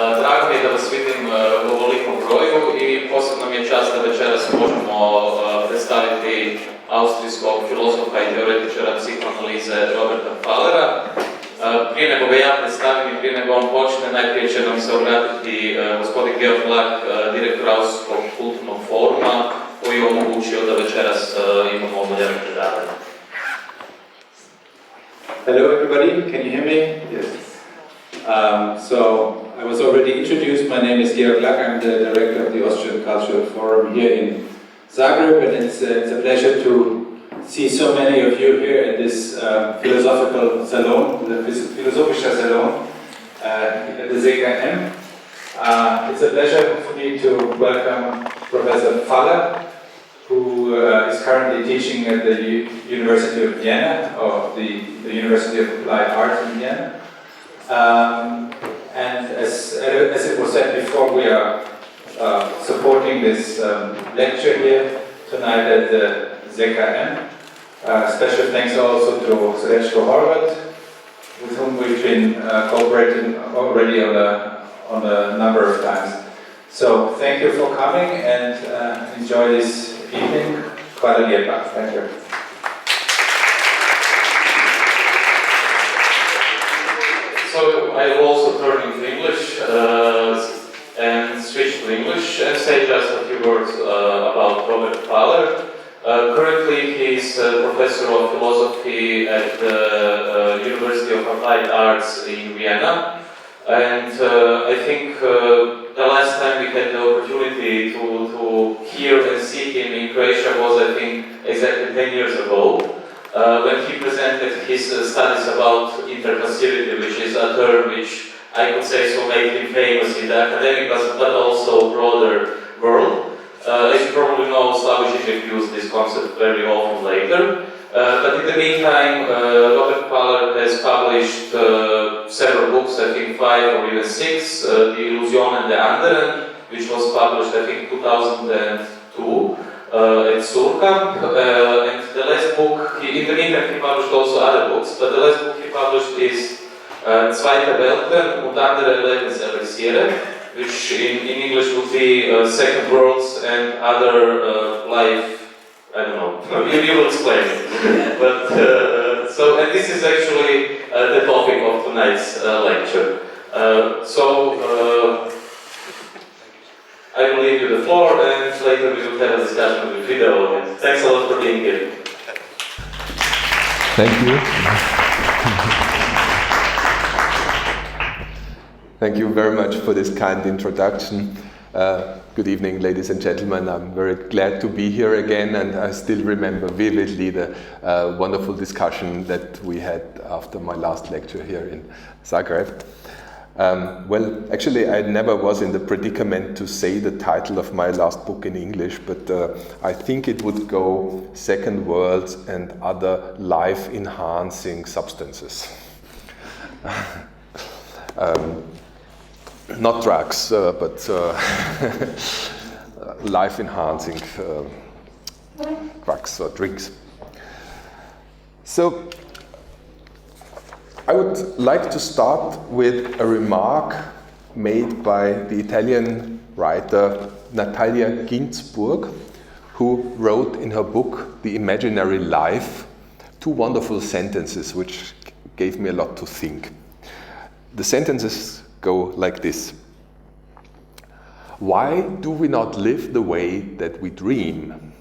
Drago mi je da vas vidim u ovolikom broju i posebno mi je čast da večeras možemo predstaviti austrijskog filozofa i teoretičara psihoanalize Roberta Pfallera. Prije nego ga ja predstavim i prije nego on počne, najprije će nam se obratiti gospodin Georg Lach, direktor Austrijskog kulturnog foruma, koji je omogućio da večeras imamo oboljeno predavanje. Hello everybody, can you hear me? Yes. So, I was already introduced. My name is Georg Lach. I'm the director of the Austrian Cultural Forum here in Zagreb, and it's a pleasure to see so many of you here at this philosophical salon, the Philosophischer Salon at the ZKM. It's a pleasure for me to welcome Professor Pfaller, who is currently teaching at the University of Vienna, or the University of Applied Arts in Vienna. And as it was said before, we are supporting this lecture here tonight at the ZKM. Special thanks also to Srečko Horvat, with whom we've been cooperating already on a number of times. So thank you for coming and enjoy this evening. Hvala lijepa. Thank you. So I will also turn into English and switch to English and say just a few words about Robert Pfaller. Currently he is a professor of philosophy at the University of Applied Arts in Vienna, and I think the last time we had the opportunity to hear and see him in Croatia was, I think, exactly 10 years ago. When he presented his studies about interpassivity, which is a term which I could say so made him famous in the academic but also broader world. As you probably know, Slavoj Žižek used this concept very often later. But in the meantime, Robert Pfaller has published several books, I think 5 or even 6, The Illusion and the Anderen, which was published, I think, 2002. At Surkamp, and the last book, in the meantime he published also other books, but the last book he published is Zweite Welten und andere Lebenselixiere, which in English would be Second Worlds and Other Life, I don't know, you will explain it. But, so, and this is actually the topic of tonight's lecture. I will leave you the floor, and later we will have a discussion with video. And thanks a lot for being here. Thank you. Thank you very much for this kind introduction. Good evening, ladies and gentlemen. I'm very glad to be here again, and I still remember vividly the wonderful discussion that we had after my last lecture here in Zagreb. Well, actually, I never was in the predicament to say the title of my last book in English, but I think it would go Second Worlds and Other Life-Enhancing Substances. Not drugs, but life-enhancing drugs or drinks. So, I would like to start with a remark made by the Italian writer Natalia Ginzburg, who wrote in her book The Imaginary Life 2 wonderful sentences which gave me a lot to think. The sentences go like this: why do we not live the way that we dream?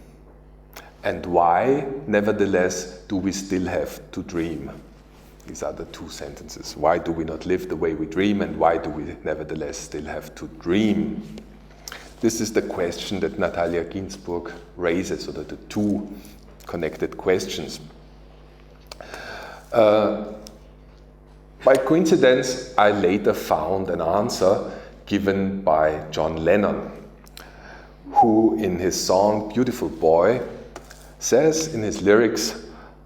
And why, nevertheless, do we still have to dream? These are the 2 sentences. Why do we not live the way we dream, and why do we nevertheless still have to dream? This is the question that Natalia Ginzburg raises, or the 2 connected questions. By coincidence, I later found an answer given by John Lennon, who in his song Beautiful Boy says in his lyrics,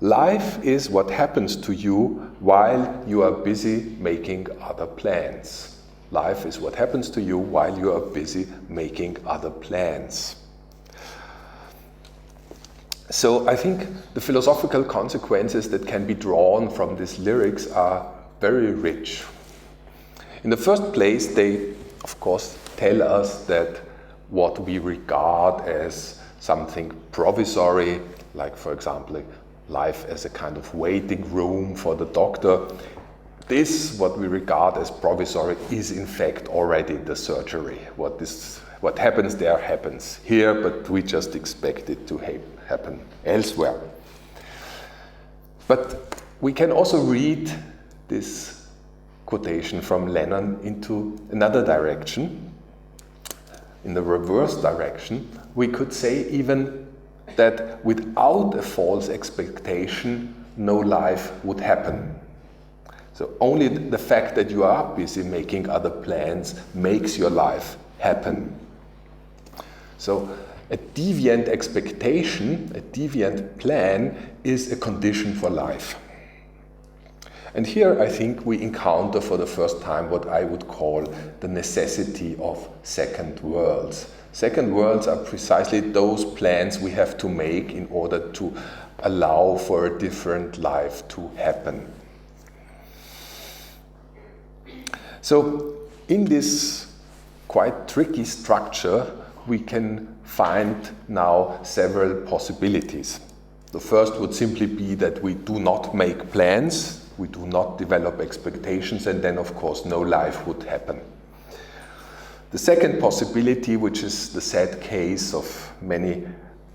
"Life is what happens to you while you are busy making other plans." Life is what happens to you while you are busy making other plans. So I think the philosophical consequences that can be drawn from these lyrics are very rich. In the first place, they of course, tell us that what we regard as something provisory, like for example, life as a kind of waiting room for the doctor, this, what we regard as provisory, is in fact already the surgery. What happens there happens here, but we just expect it to happen elsewhere. But we can also read this quotation from Lennon into another direction, in the reverse direction. We could say even that without a false expectation, no life would happen. So only the fact that you are busy making other plans makes your life happen. So a deviant expectation, a deviant plan, is a condition for life. And here I think we encounter for the first time what I would call the necessity of second worlds. Second worlds are precisely those plans we have to make in order to allow for a different life to happen. So in this quite tricky structure, we can find now several possibilities. The first would simply be that we do not make plans, we do not develop expectations, and then of course no life would happen. The second possibility, which is the sad case of many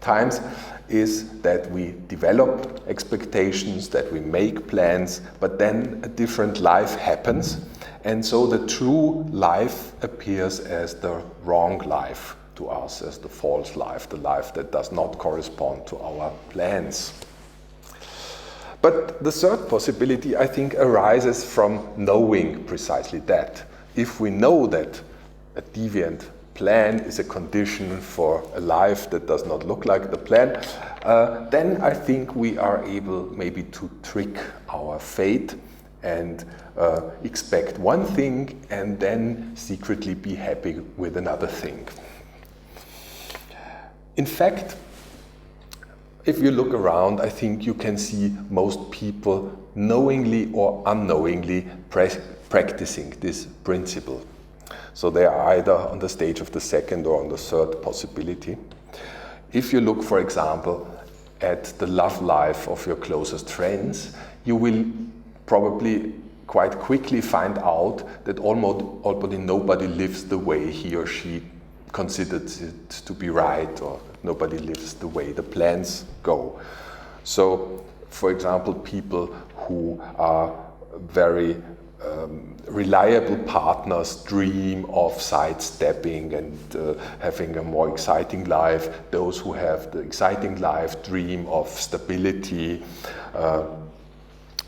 times, is that we develop expectations, that we make plans, but then a different life happens, and so the true life appears as the wrong life to us, as the false life, the life that does not correspond to our plans. But the third possibility, I think, arises from knowing precisely that. If we know that a deviant plan is a condition for a life that does not look like the plan, then I think we are able maybe to trick our fate and expect one thing and then secretly be happy with another thing. In fact, if you look around, I think you can see most people knowingly or unknowingly practicing this principle. So they are either on the stage of the second or on the third possibility. If you look, for example, at the love life of your closest friends, you will probably quite quickly find out that almost nobody lives the way he or she considers it to be right, or nobody lives the way the plans go. So, for example, people who are very reliable partners dream of sidestepping and having a more exciting life. Those who have the exciting life dream of stability.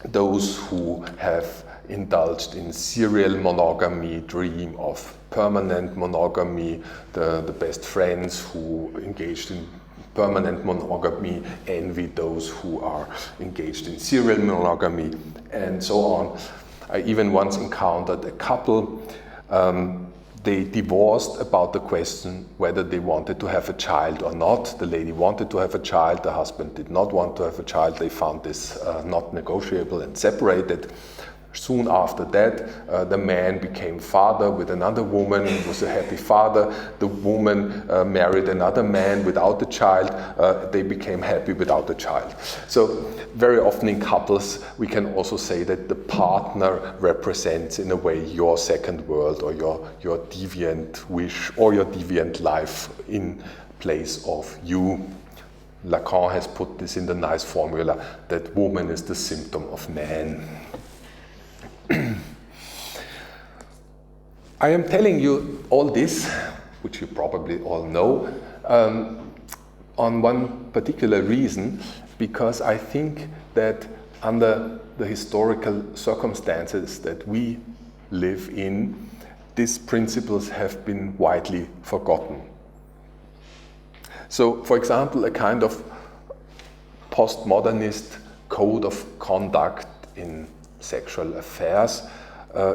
Those who have indulged in serial monogamy dream of permanent monogamy. The best friends who engaged in permanent monogamy envy those who are engaged in serial monogamy, and so on. I even once encountered a couple, they divorced about the question whether they wanted to have a child or not. The lady wanted to have a child, the husband did not want to have a child. They found this not negotiable and separated. Soon after that, the man became father with another woman, was a happy father. The woman married another man without a child. They became happy without a child. So very often in couples, we can also say that the partner represents in a way your second world, or your deviant wish, or your deviant life in place of you. Lacan has put this in the nice formula that woman is the symptom of man. I am telling you all this, which you probably all know, on one particular reason, because I think that under the historical circumstances that we live in, these principles have been widely forgotten. So, for example, a kind of postmodernist code of conduct in sexual affairs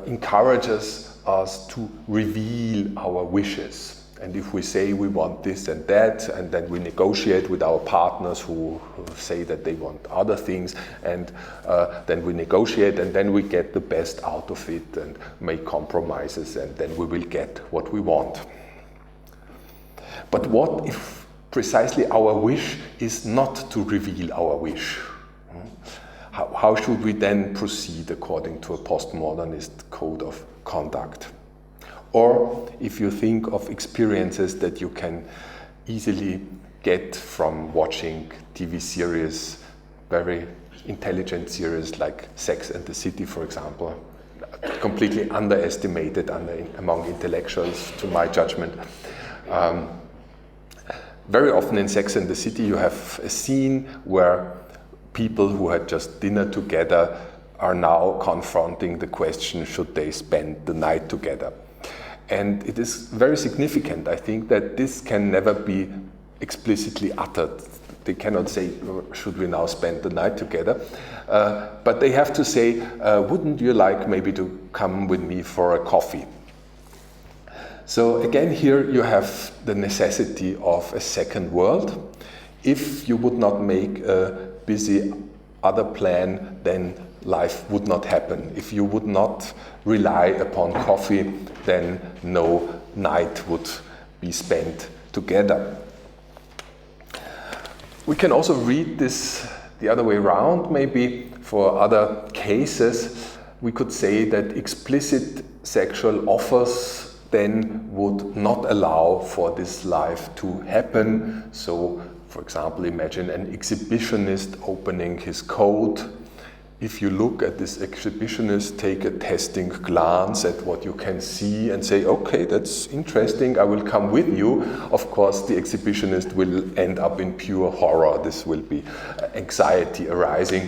encourages us to reveal our wishes. And if we say we want this and that, and then we negotiate with our partners who say that they want other things, and then we negotiate, and then we get the best out of it and make compromises, and then we will get what we want. But what if precisely our wish is not to reveal our wish? How should we then proceed according to a postmodernist code of conduct? Or if you think of experiences that you can easily get from watching TV series, very intelligent series like Sex and the City, for example, completely underestimated among intellectuals, to my judgment. Very often in Sex and the City you have a scene where people who had just dinner together are now confronting the question, should they spend the night together? And it is very significant, I think, that this can never be explicitly uttered. They cannot say, should we now spend the night together? But they have to say, wouldn't you like maybe to come with me for a coffee? So again, here you have the necessity of a second world. If you would not make a busy other plan, then life would not happen. If you would not rely upon coffee, then no night would be spent together. We can also read this the other way around, maybe for other cases. We could say that explicit sexual offers then would not allow for this life to happen. So, for example, imagine an exhibitionist opening his coat. If you look at this exhibitionist, take a testing glance at what you can see and say, okay, that's interesting, I will come with you. Of course, the exhibitionist will end up in pure horror. This will be anxiety arising.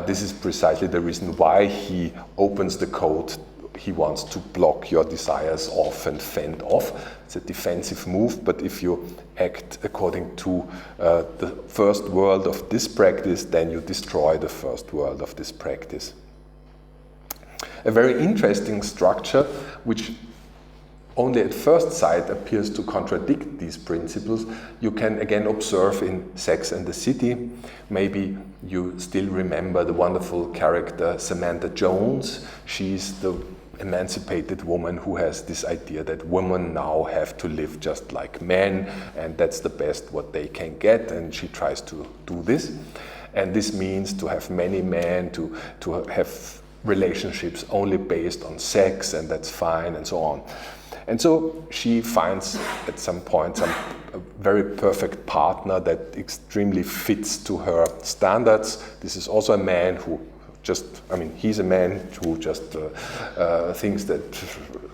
This is precisely the reason why he opens the coat. He wants to block your desires off and fend off. It's a defensive move, but if you act according to the first world of this practice, then you destroy the first world of this practice. A very interesting structure, which only at first sight appears to contradict these principles, you can again observe in Sex and the City. Maybe you still remember the wonderful character Samantha Jones. She's the emancipated woman who has this idea that women now have to live just like men, and that's the best what they can get, and she tries to do this. And this means to have many men, to have relationships only based on sex, and that's fine, and so on. And so she finds at some point a very perfect partner that extremely fits to her standards. This is also a man who he's a man who just thinks that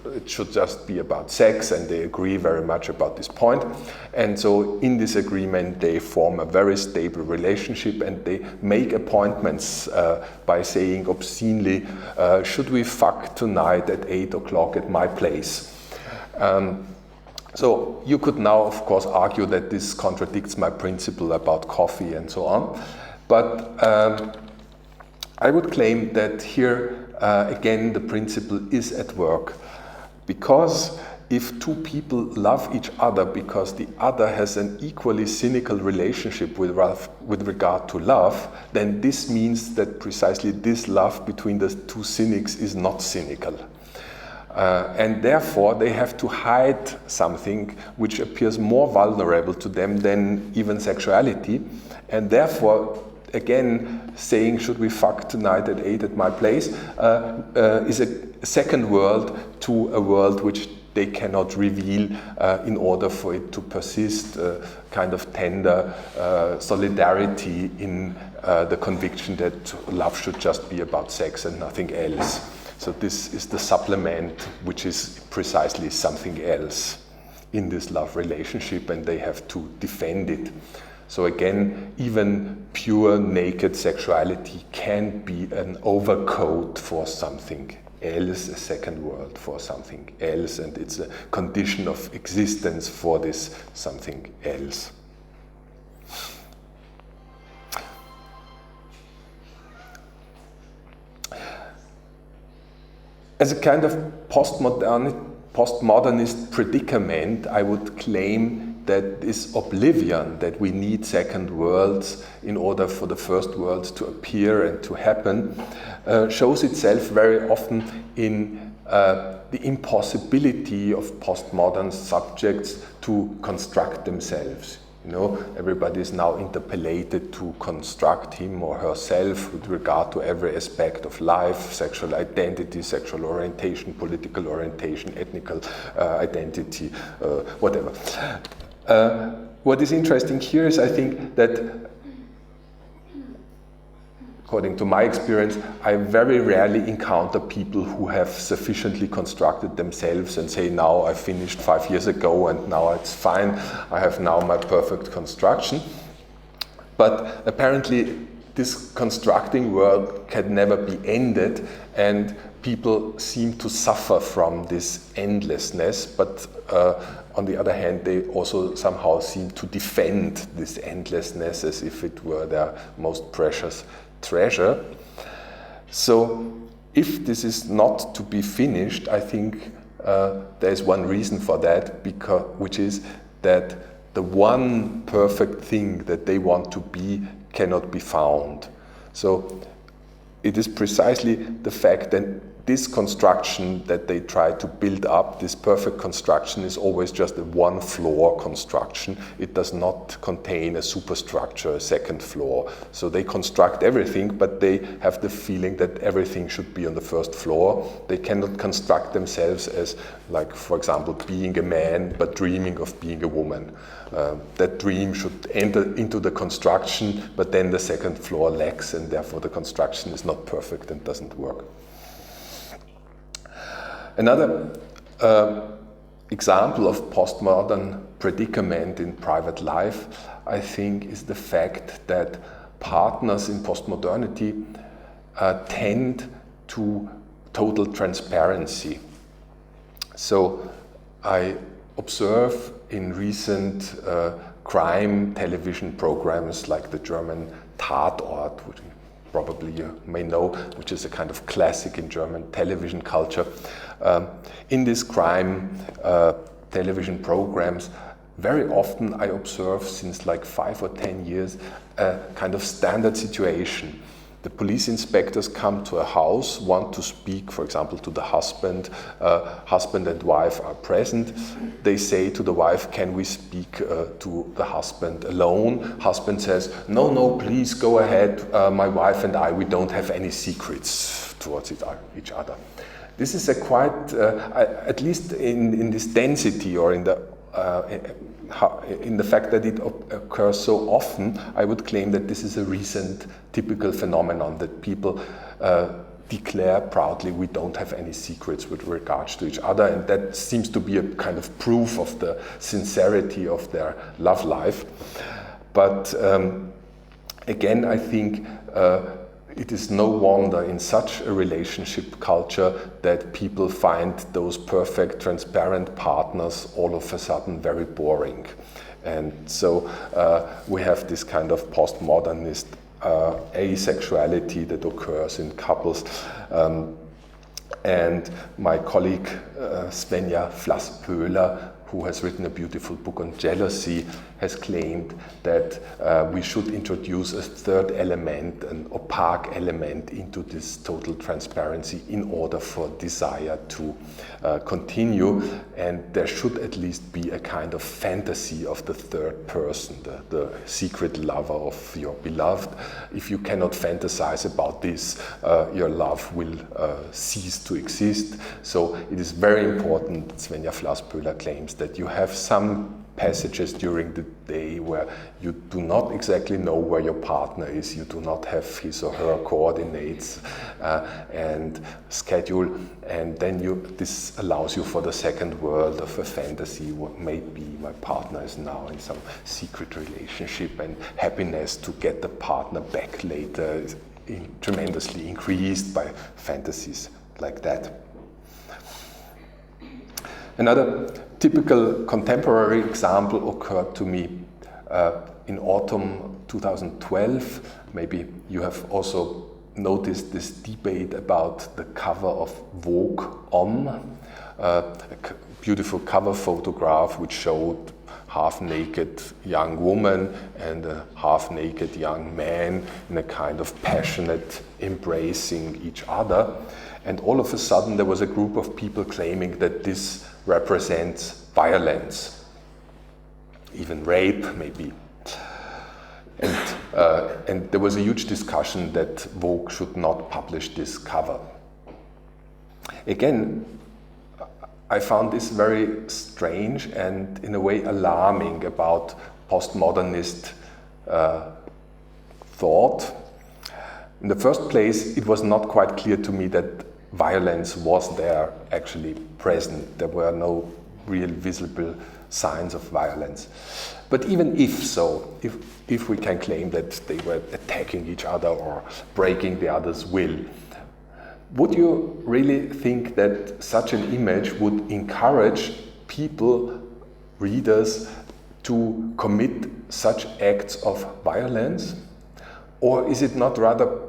it should just be about sex, and they agree very much about this point. And so in this agreement, they form a very stable relationship, and they make appointments by saying obscenely, should we fuck tonight at 8 o'clock at my place? So you could now, of course, argue that this contradicts my principle about coffee and so on. But I would claim that here, again, the principle is at work. Because if two people love each other because the other has an equally cynical relationship with regard to love, then this means that precisely this love between the two cynics is not cynical. And therefore they have to hide something which appears more vulnerable to them than even sexuality. And therefore, again, saying, should we fuck tonight at 8 at my place, is a second world to a world which they cannot reveal in order for it to persist, kind of tender solidarity in the conviction that love should just be about sex and nothing else. So this is the supplement, which is precisely something else in this love relationship, and they have to defend it. So again, even pure naked sexuality can be an overcoat for something else, a second world for something else, and it's a condition of existence for this something else. As a kind of postmodernist postmodernist predicament, I would claim that this oblivion that we need second worlds in order for the first world to appear and to happen shows itself very often in the impossibility of postmodern subjects to construct themselves. You know, everybody is now interpellated to construct him or herself with regard to every aspect of life, sexual identity, sexual orientation, political orientation, ethnical identity, whatever. What is interesting here is, I think, that according to my experience, I very rarely encounter people who have sufficiently constructed themselves and say, now I finished 5 years ago and now it's fine, I have now my perfect construction. But apparently this constructing work can never be ended, and people seem to suffer from this endlessness, but on the other hand, they also somehow seem to defend this endlessness as if it were their most precious treasure. So if this is not to be finished, I think there is one reason for that, which is that the one perfect thing that they want to be cannot be found. So it is precisely the fact that this construction that they try to build up, this perfect construction, is always just a one floor construction. It does not contain a superstructure, a second floor. So they construct everything, but they have the feeling that everything should be on the first floor. They cannot construct themselves as, like, for example, being a man, but dreaming of being a woman. That dream should enter into the construction, but then the second floor lacks, and therefore the construction is not perfect and doesn't work. Another example of postmodern predicament in private life, I think, is the fact that partners in postmodernity tend to total transparency. So I observe in recent crime television programs like the German Tatort, which probably you may know, which is a kind of classic in German television culture. In this crime television programs, very often I observe, since like 5 or 10 years, a kind of standard situation. The police inspectors come to a house, want to speak, for example, to the husband. Husband and wife are present. They say to the wife, can we speak to the husband alone? Husband says, no, no, please go ahead. My wife and I, we don't have any secrets towards each other. This is a quite, at least in this density, or in the fact that it occurs so often, I would claim that this is a recent typical phenomenon, that people declare proudly, we don't have any secrets with regards to each other, and that seems to be a kind of proof of the sincerity of their love life. But again, I think it is no wonder in such a relationship culture that people find those perfect, transparent partners all of a sudden very boring. And so we have this kind of postmodernist asexuality that occurs in couples. And my colleague Svenja Flass-Pöhler, who has written a beautiful book on jealousy, has claimed that we should introduce a third element, an opaque element, into this total transparency in order for desire to continue. And there should at least be a kind of fantasy of the third person, the secret lover of your beloved. If you cannot fantasize about this, your love will cease to exist. So it is very important, Svenja Flass-Pöhler claims, that you have some passages during the day where you do not exactly know where your partner is, you do not have his or her coordinates and schedule, and then this allows you for the second world of a fantasy. What may be, my partner is now in some secret relationship, and happiness to get the partner back later is tremendously increased by fantasies like that. Another typical contemporary example occurred to me in autumn 2012. Maybe you have also noticed this debate about the cover of Vogue Homme. beautiful cover photograph which showed half-naked young woman and a half-naked young man in a kind of passionate embracing each other. And all of a sudden there was a group of people claiming that this represents violence, even rape maybe. And there was a huge discussion that Vogue should not publish this cover. Again, I found this very strange and in a way alarming about postmodernist thought. In the first place, it was not quite clear to me that violence was there actually present. There were no real visible signs of violence. But even if so, if we can claim that they were attacking each other or breaking the other's will, would you really think that such an image would encourage people, readers, to commit such acts of violence? Or is it not rather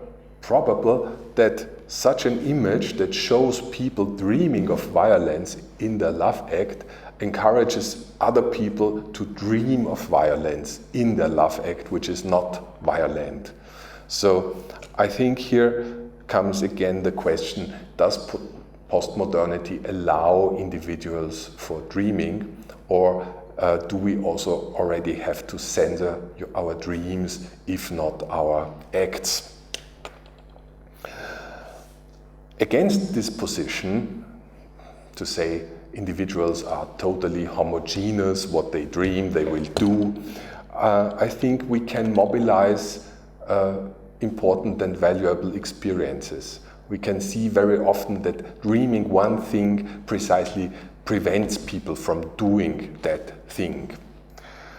probable that such an image that shows people dreaming of violence in their love act encourages other people to dream of violence in their love act, which is not violent? So I think here comes again the question, does postmodernity allow individuals for dreaming, or do we also already have to censor our dreams, if not our acts? Against this position, to say individuals are totally homogeneous, what they dream they will do, I think we can mobilize important and valuable experiences. We can see very often that dreaming one thing precisely prevents people from doing that thing.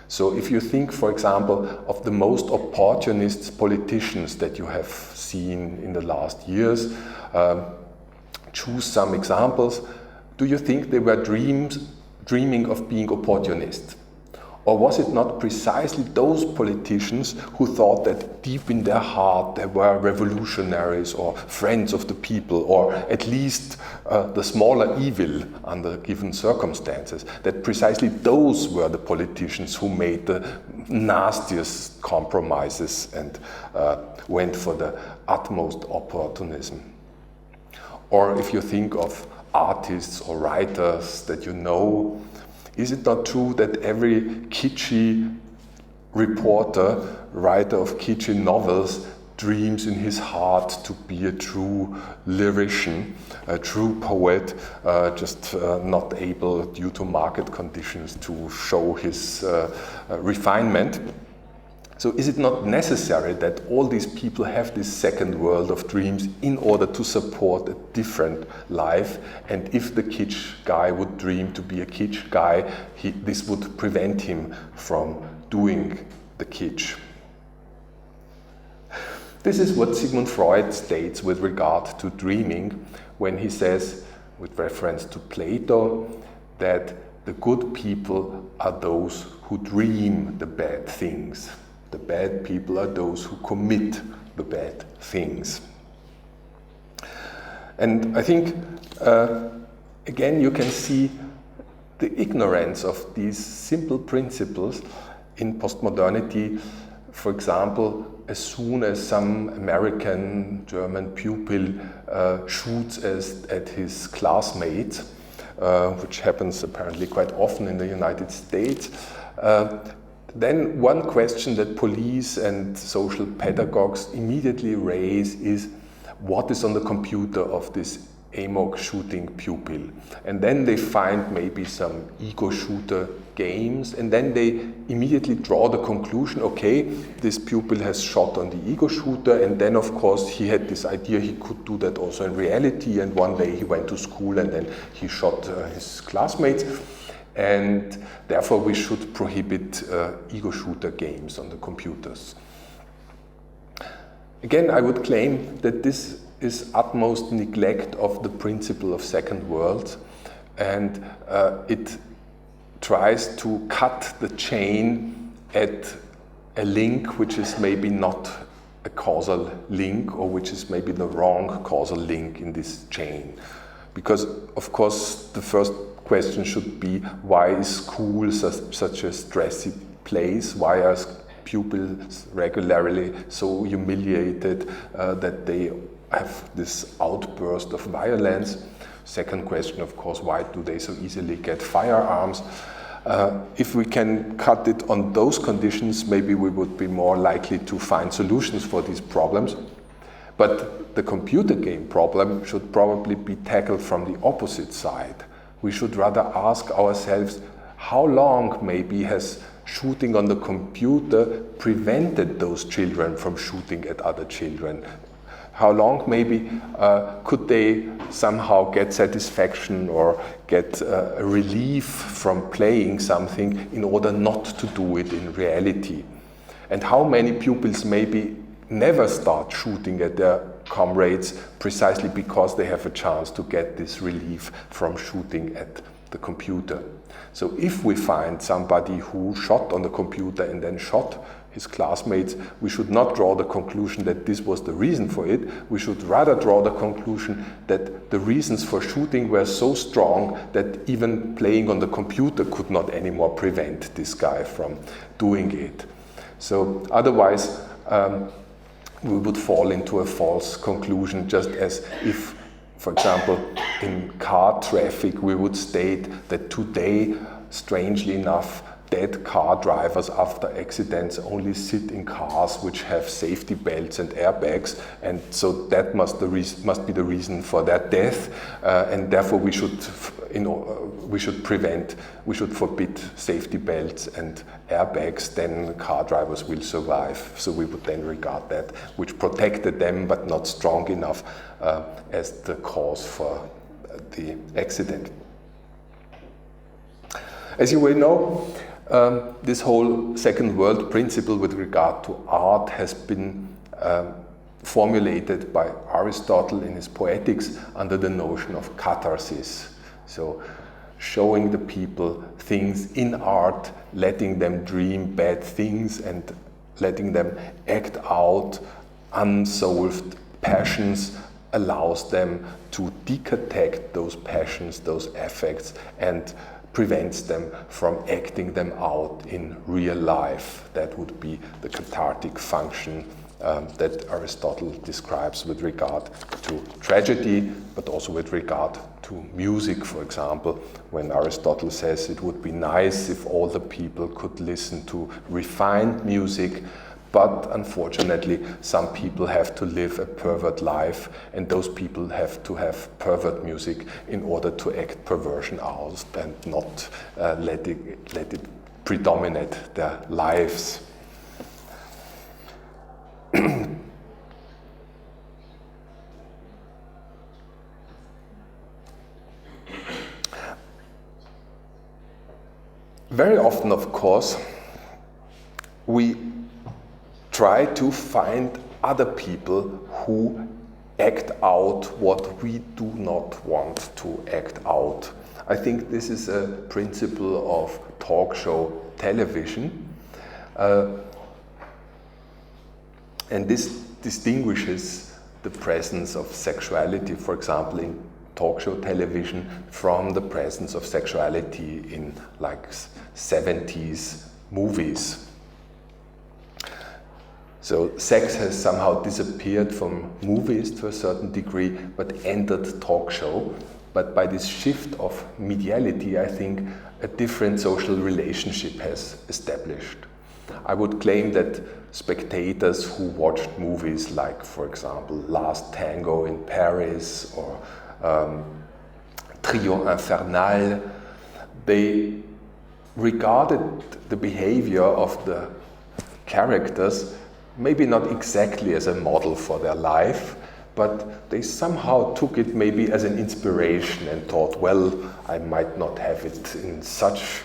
So if you think, for example, of the most opportunist politicians that you have seen in the last years, choose some examples. Do you think they were dreaming of being opportunists? Or was it not precisely those politicians who thought that deep in their heart they were revolutionaries or friends of the people, or at least the smaller evil under given circumstances, that precisely those were the politicians who made the nastiest compromises and went for the utmost opportunism? Or if you think of artists or writers that you know, is it not true that every kitschy reporter, writer of kitschy novels, dreams in his heart to be a true lyrician, a true poet, just not able, due to market conditions, to show his refinement? So is it not necessary that all these people have this second world of dreams in order to support a different life? And if the kitsch guy would dream to be a kitsch guy, this would prevent him from doing the kitsch. This is what Sigmund Freud states with regard to dreaming when he says, with reference to Plato, that the good people are those who dream the bad things. The bad people are those who commit the bad things. And I think, again, you can see the ignorance of these simple principles in postmodernity. For example, as soon as some American, German pupil shoots at his classmates, which happens apparently quite often in the United States, then one question that police and social pedagogues immediately raise is, what is on the computer of this amok shooting pupil? And then they find maybe some ego shooter games, and then they immediately draw the conclusion, okay, this pupil has shot on the ego shooter, and then of course he had this idea he could do that also in reality, and one day he went to school and then he shot his classmates. And therefore we should prohibit ego shooter games on the computers. Again, I would claim that this is utmost neglect of the principle of second world, and it tries to cut the chain at a link which is maybe not a causal link, or which is maybe the wrong causal link in this chain. Because, of course, the first question should be, why is school such a stressy place? Why are pupils regularly so humiliated that they have this outburst of violence? Second question, of course, why do they so easily get firearms? If we can cut it on those conditions, maybe we would be more likely to find solutions for these problems. But the computer game problem should probably be tackled from the opposite side. We should rather ask ourselves, how long maybe has shooting on the computer prevented those children from shooting at other children? How long maybe could they somehow get satisfaction or get a relief from playing something in order not to do it in reality? And how many pupils maybe never start shooting at their comrades precisely because they have a chance to get this relief from shooting at the computer? So if we find somebody who shot on the computer and then shot his classmates, we should not draw the conclusion that this was the reason for it. We should rather draw the conclusion that the reasons for shooting were so strong that even playing on the computer could not anymore prevent this guy from doing it. So otherwise, we would fall into a false conclusion, just as if, for example, in car traffic, we would state that today, strangely enough, dead car drivers after accidents only sit in cars which have safety belts and airbags, and so that must be the reason for their death, and therefore we should forbid safety belts and airbags. Then car drivers will survive. So we would then regard that which protected them but not strong enough as the cause for the accident. As you will know, this whole second world principle with regard to art has been formulated by Aristotle in his Poetics under the notion of catharsis. So showing the people things in art, letting them dream bad things and letting them act out unsolved passions allows them to decontact those passions, those affects, and prevents them from acting them out in real life. That would be the cathartic function that Aristotle describes with regard to tragedy, but also with regard to music, for example, when Aristotle says it would be nice if all the people could listen to refined music, but unfortunately some people have to live a pervert life, and those people have to have pervert music in order to act perversion out and not let it predominate their lives. Very often, of course, we try to find other people who act out what we do not want to act out. I think this is a principle of talk show television, and this distinguishes the presence of sexuality, for example, in talk show television from the presence of sexuality in like 70s movies. So sex has somehow disappeared from movies to a certain degree, but entered talk show. But by this shift of mediality, I think a different social relationship has established. I would claim that spectators who watched movies like, for example, Last Tango in Paris or Trio Infernal, they regarded the behavior of the characters maybe not exactly as a model for their life, but they somehow took it maybe as an inspiration and thought, well, I might not have it in such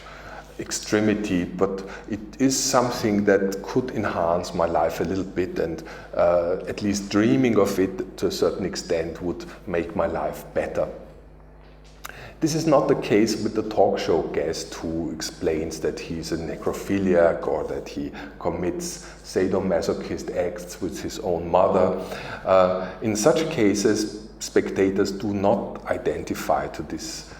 extremity, but it is something that could enhance my life a little bit, and at least dreaming of it to a certain extent would make my life better. This is not the case with the talk show guest who explains that he's a necrophiliac or that he commits sadomasochist acts with his own mother. In such cases, spectators do not identify to this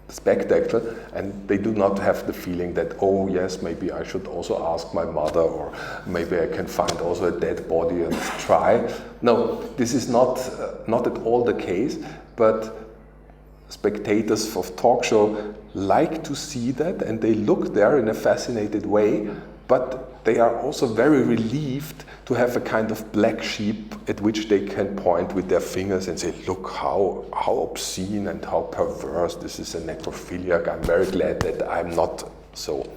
spectacle, and they do not have the feeling that, oh yes, maybe I should also ask my mother, or maybe I can find also a dead body and try. No, this is not at all the case, but spectators of talk show like to see that, and they look there in a fascinated way, but they are also very relieved to have a kind of black sheep at which they can point with their fingers and say, look how obscene and how perverse, this is a necrophiliac, I'm very glad that I'm not so.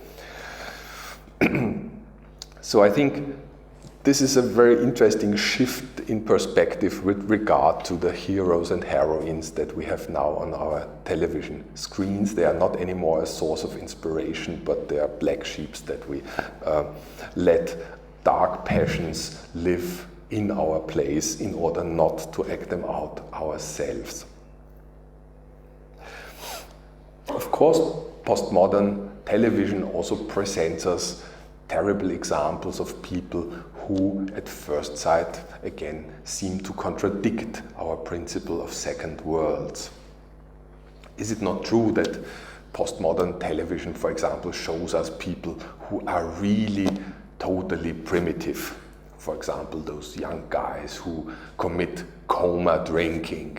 So I think this is a very interesting shift in perspective with regard to the heroes and heroines that we have now on our television screens. They are not anymore a source of inspiration, but they are black sheeps that we let dark passions live in our place in order not to act them out ourselves. Of course, postmodern television also presents us terrible examples of people who at first sight again seem to contradict our principle of second worlds. Is it not true that postmodern television, for example, shows us people who are really totally primitive? For example, those young guys who commit coma drinking,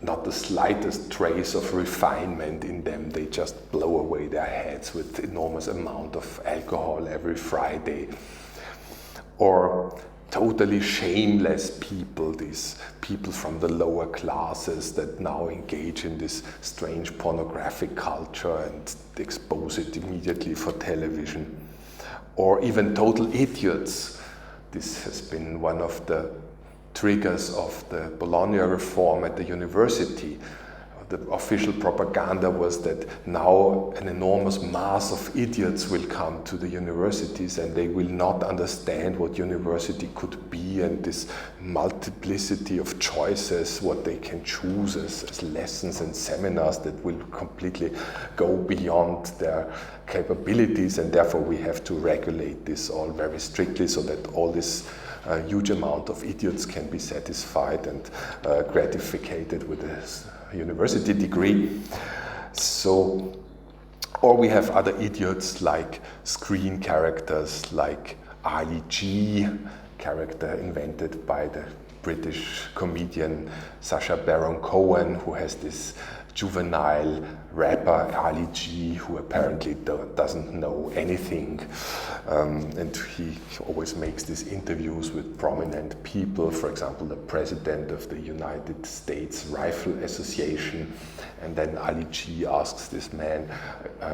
not the slightest trace of refinement in them. They just blow away their heads with enormous amount of alcohol every Friday. Or totally shameless people, these people from the lower classes that now engage in this strange pornographic culture and expose it immediately for television. Or even total idiots. This has been one of the triggers of the Bologna reform at the university. The official propaganda was that now an enormous mass of idiots will come to the universities and they will not understand what university could be and this multiplicity of choices, what they can choose as lessons and seminars that will completely go beyond their capabilities, and therefore we have to regulate this all very strictly so that all this huge amount of idiots can be satisfied and gratified with a university degree. So, or we have other idiots like screen characters like Ali G, character invented by the British comedian Sacha Baron Cohen, who has this juvenile rapper Ali G, who apparently doesn't know anything, and he always makes these interviews with prominent people, for example the president of the United States Rifle Association, and then Ali G asks this man,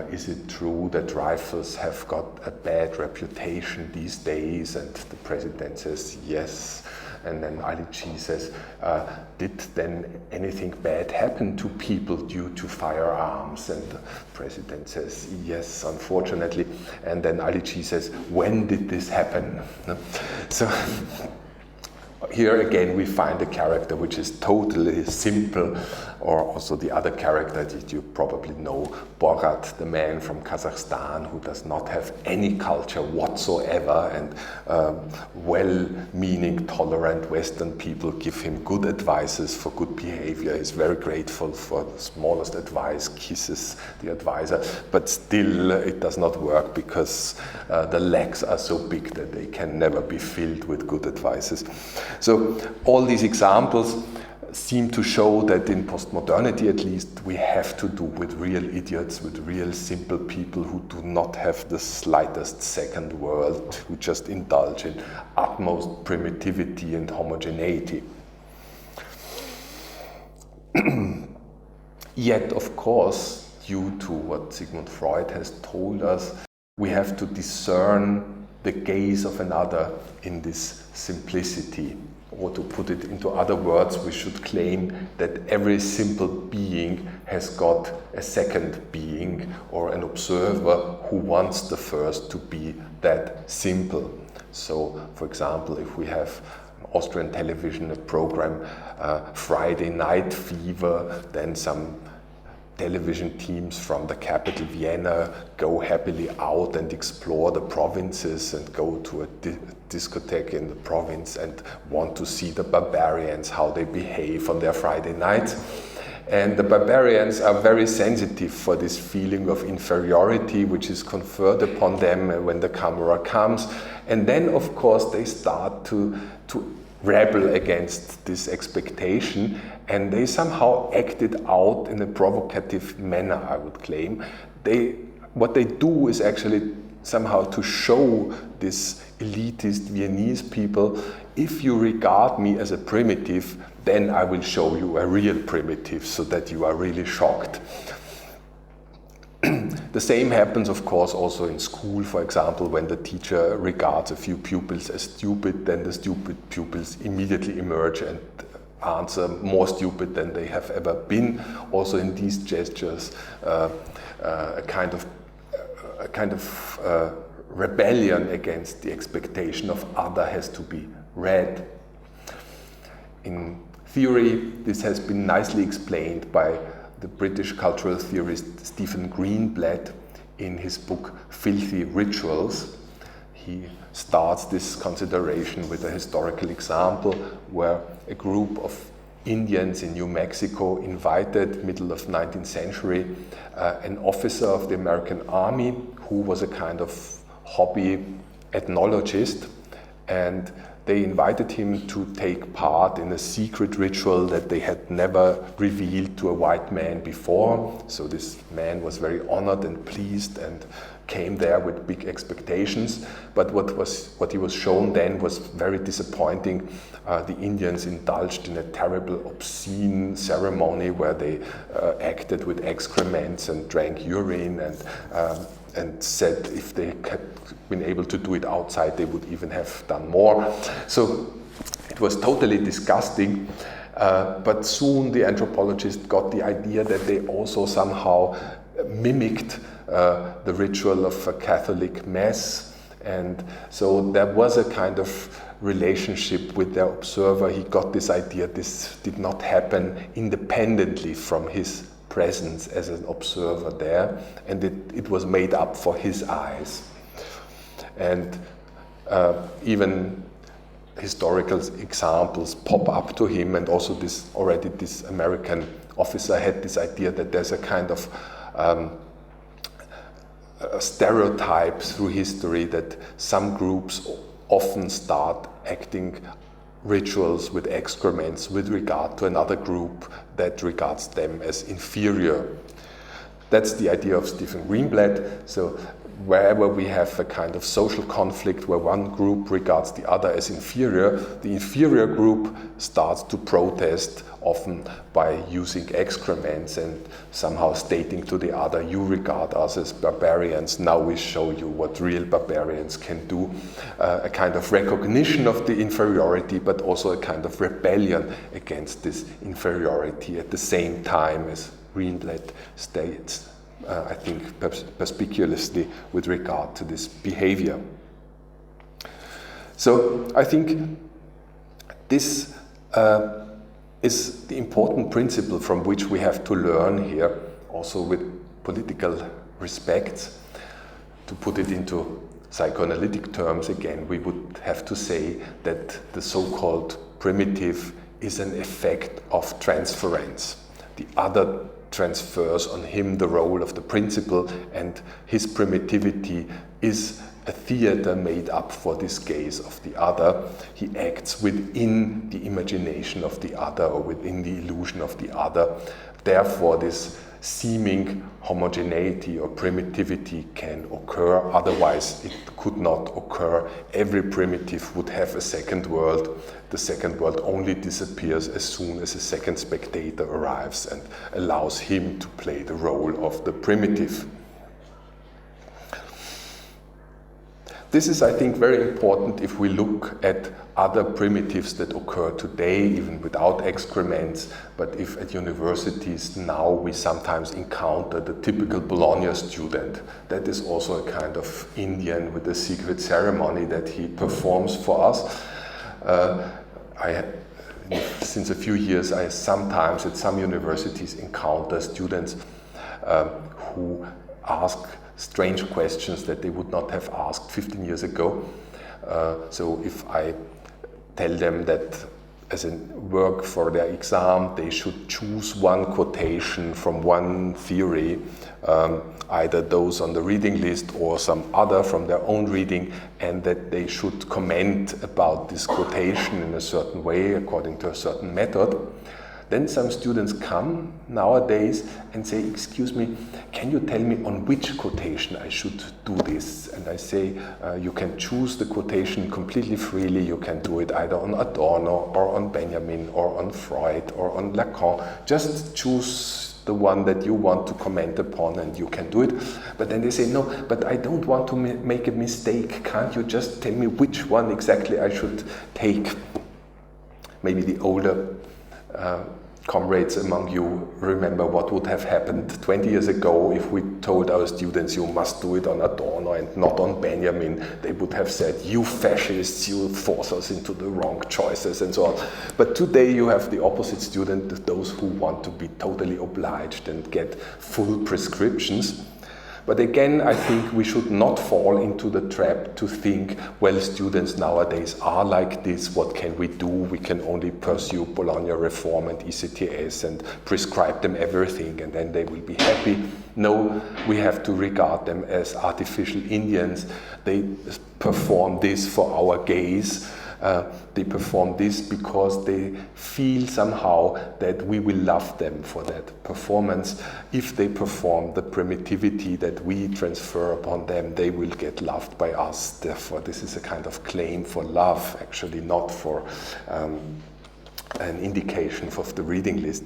is it true that rifles have got a bad reputation these days? And the president says yes. And then Ali G says, did then anything bad happen to people due to firearms? And the president says, yes, unfortunately. And then Ali G says, when did this happen? So here again we find a character which is totally simple, or also the other character that you probably know, Borat, the man from Kazakhstan who does not have any culture whatsoever, and well-meaning, tolerant Western people give him good advices for good behavior. He's very grateful for the smallest advice, kisses the advisor, but still it does not work because the legs are so big that they can never be filled with good advices. So all these examples seem to show that in postmodernity at least we have to do with real idiots, with real simple people who do not have the slightest second world, who just indulge in utmost primitivity and homogeneity. Yet, of course, due to what Sigmund Freud has told us, we have to discern the gaze of another in this simplicity. Or to put it into other words, we should claim that every simple being has got a second being or an observer who wants the first to be that simple. So, for example, if we have Austrian television, a program, Friday Night Fever, then some television teams from the capital Vienna go happily out and explore the provinces and go to a discotheque in the province and want to see the barbarians, how they behave on their Friday nights. And the barbarians are very sensitive for this feeling of inferiority which is conferred upon them when the camera comes. And then, of course, they start to rebel against this expectation, and they somehow act it out in a provocative manner, I would claim. What they do is actually somehow to show this elitist Viennese people, if you regard me as a primitive, then I will show you a real primitive, so that you are really shocked. The same happens, of course, also in school, for example, when the teacher regards a few pupils as stupid, then the stupid pupils immediately emerge and answer more stupid than they have ever been. Also in these gestures, a kind of rebellion against the expectation of other has to be read. In theory, this has been nicely explained by the British cultural theorist Stephen Greenblatt in his book Filthy Rituals. He starts this consideration with a historical example where a group of Indians in New Mexico invited, middle of 19th century, an officer of the American Army who was a kind of hobby ethnologist, and they invited him to take part in a secret ritual that they had never revealed to a white man before. So this man was very honored and pleased and came there with big expectations. But what he was shown then was very disappointing. The Indians indulged in a terrible, obscene ceremony where they acted with excrements and drank urine and said if they had been able to do it outside, they would even have done more. So it was totally disgusting, but soon the anthropologist got the idea that they also somehow mimicked the ritual of a Catholic mass, and so there was a kind of relationship with their observer. He got this idea this did not happen independently from his presence as an observer there, and it was made up for his eyes. And even historical examples pop up to him, and also this American officer had this idea that there's a kind of a stereotype through history that some groups often start acting rituals with excrements with regard to another group that regards them as inferior. That's the idea of Stephen Greenblatt. So wherever we have a kind of social conflict where one group regards the other as inferior, the inferior group starts to protest, often by using excrements and somehow stating to the other, you regard us as barbarians, now we show you what real barbarians can do. A kind of recognition of the inferiority, but also a kind of rebellion against this inferiority at the same time, as Greenblatt states, I think perspicuously with regard to this behavior. So I think this is the important principle from which we have to learn here, also with political respect. To put it into psychoanalytic terms again, we would have to say that the so-called primitive is an effect of transference. The other transfers on him the role of the principal, and his primitivity is a theater made up for this gaze of the other. He acts within the imagination of the other or within the illusion of the other. Therefore, this seeming homogeneity or primitivity can occur, otherwise it could not occur. Every primitive would have a second world. The second world only disappears as soon as a second spectator arrives and allows him to play the role of the primitive. This is, I think, very important if we look at other primitives that occur today, even without excrements. But if at universities now we sometimes encounter the typical Bologna student, that is also a kind of Indian with a secret ceremony that he performs for us. Since a few years, I sometimes at some universities encounter students who ask strange questions that they would not have asked 15 years ago. So if I tell them that as a work for their exam, they should choose one quotation from one theory, either those on the reading list or some other from their own reading, and that they should comment about this quotation in a certain way according to a certain method. Then some students come nowadays and say, excuse me, can you tell me on which quotation I should do this? And I say, you can choose the quotation completely freely. You can do it either on Adorno or on Benjamin or on Freud or on Lacan. Just choose the one that you want to comment upon and you can do it. But then they say, no, but I don't want to make a mistake. Can't you just tell me which one exactly I should take? Maybe the older comrades among you remember what would have happened 20 years ago if we told our students you must do it on Adorno and not on Benjamin. They would have said, you fascists, you force us into the wrong choices and so on. But today you have the opposite student, those who want to be totally obliged and get full prescriptions. But again, I think we should not fall into the trap to think, well, students nowadays are like this, what can we do? We can only pursue Bologna reform and ECTS and prescribe them everything and then they will be happy. No, we have to regard them as artificial Indians. They perform this for our gaze. They perform this because they feel somehow that we will love them for that performance. If they perform the primitivity that we transfer upon them, they will get loved by us. Therefore, this is a kind of claim for love, actually not for an indication of the reading list.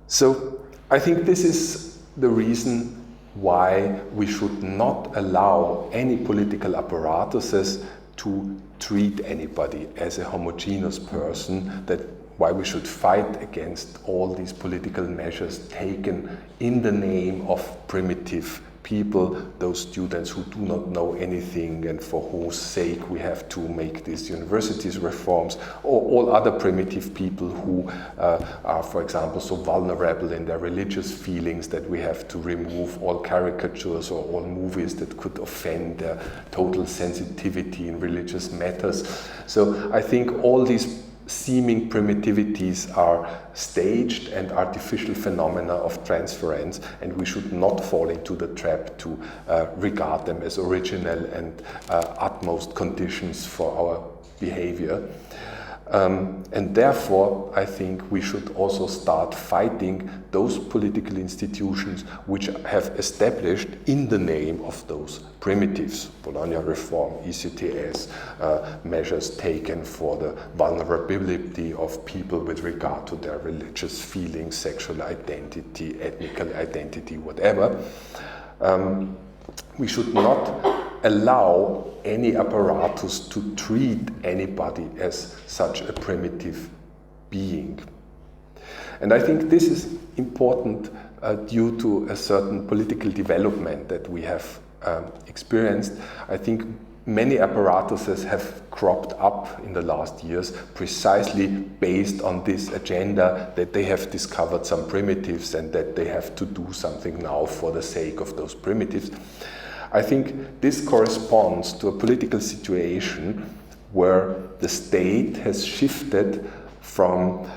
So I think this is the reason why we should not allow any political apparatuses to treat anybody as a homogeneous person, that why we should fight against all these political measures taken in the name of primitive people, those students who do not know anything and for whose sake we have to make these universities reforms, or all other primitive people who are, for example, so vulnerable in their religious feelings that we have to remove all caricatures or all movies that could offend their total sensitivity in religious matters. So I think all these seeming primitivities are staged and artificial phenomena of transference, and we should not fall into the trap to regard them as original and utmost conditions for our behavior. And therefore, I think we should also start fighting those political institutions which have established in the name of those primitives, Bologna reform, ECTS, measures taken for the vulnerability of people with regard to their religious feelings, sexual identity, ethnic identity, whatever. We should not allow any apparatus to treat anybody as such a primitive being. And I think this is important due to a certain political development that we have experienced. I think many apparatuses have cropped up in the last years precisely based on this agenda that they have discovered some primitives and that they have to do something now for the sake of those primitives. I think this corresponds to a political situation where the state has shifted from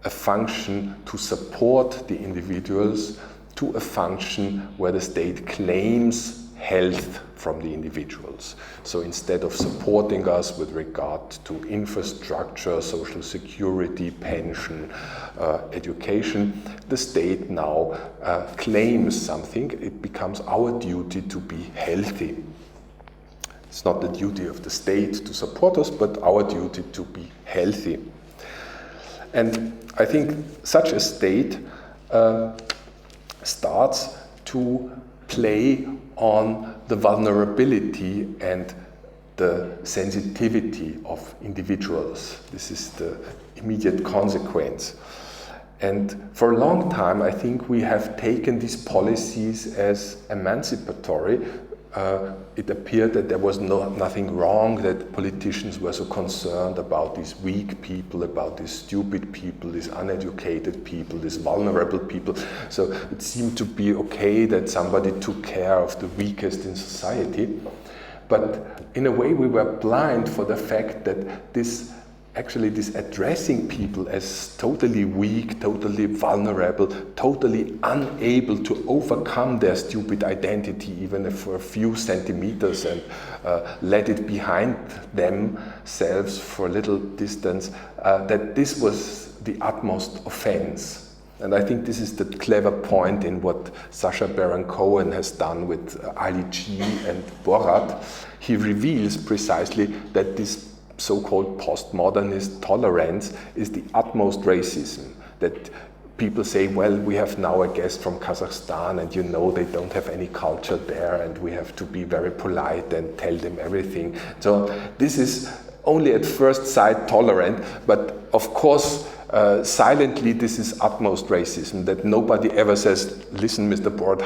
a function to support the individuals to a function where the state claims health from the individuals. So instead of supporting us with regard to infrastructure, social security, pension, education, the state now claims something. It becomes our duty to be healthy. It's not the duty of the state to support us, but our duty to be healthy. And I think such a state starts to play on the vulnerability and the sensitivity of individuals. This is the immediate consequence. And for a long time, I think we have taken these policies as emancipatory, it appeared that there was nothing wrong, that politicians were so concerned about these weak people, about these stupid people, these uneducated people, these vulnerable people. So it seemed to be okay that somebody took care of the weakest in society. But in a way we were blind for the fact that this addressing people as totally weak, totally vulnerable, totally unable to overcome their stupid identity, even if for a few centimeters, and let it behind themselves for a little distance, that this was the utmost offense. And I think this is the clever point in what Sacha Baron Cohen has done with Ali G and Borat. He reveals precisely that this so-called postmodernist tolerance is the utmost racism. That people say, well, we have now a guest from Kazakhstan and you know they don't have any culture there and we have to be very polite and tell them everything. So this is only at first sight tolerant, but of course silently this is utmost racism, that nobody ever says, listen Mr. Board,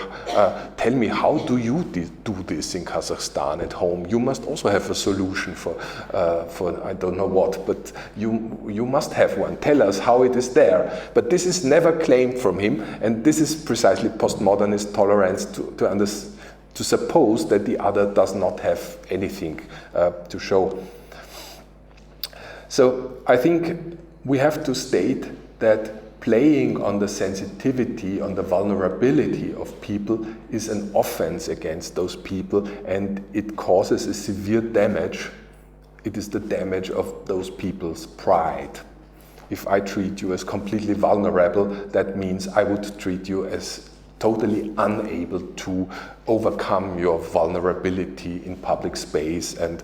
tell me, how do you do this in Kazakhstan at home? You must also have a solution for I don't know what, but you must have one. Tell us how it is there. But this is never claimed from him, and this is precisely postmodernist tolerance to suppose that the other does not have anything to show. So I think we have to state that playing on the sensitivity, on the vulnerability of people is an offense against those people, and it causes a severe damage. It is the damage of those people's pride. If I treat you as completely vulnerable, that means I would treat you as totally unable to overcome your vulnerability in public space and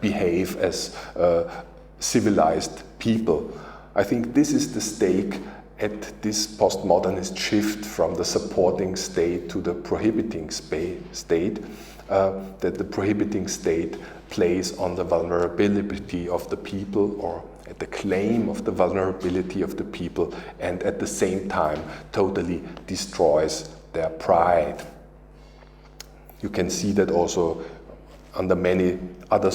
behave as civilized people. I think this is the stake at this postmodernist shift from the supporting state to the prohibiting state, that the prohibiting state plays on the vulnerability of the people, or at the claim of the vulnerability of the people, and at the same time totally destroys their pride. You can see that also under many other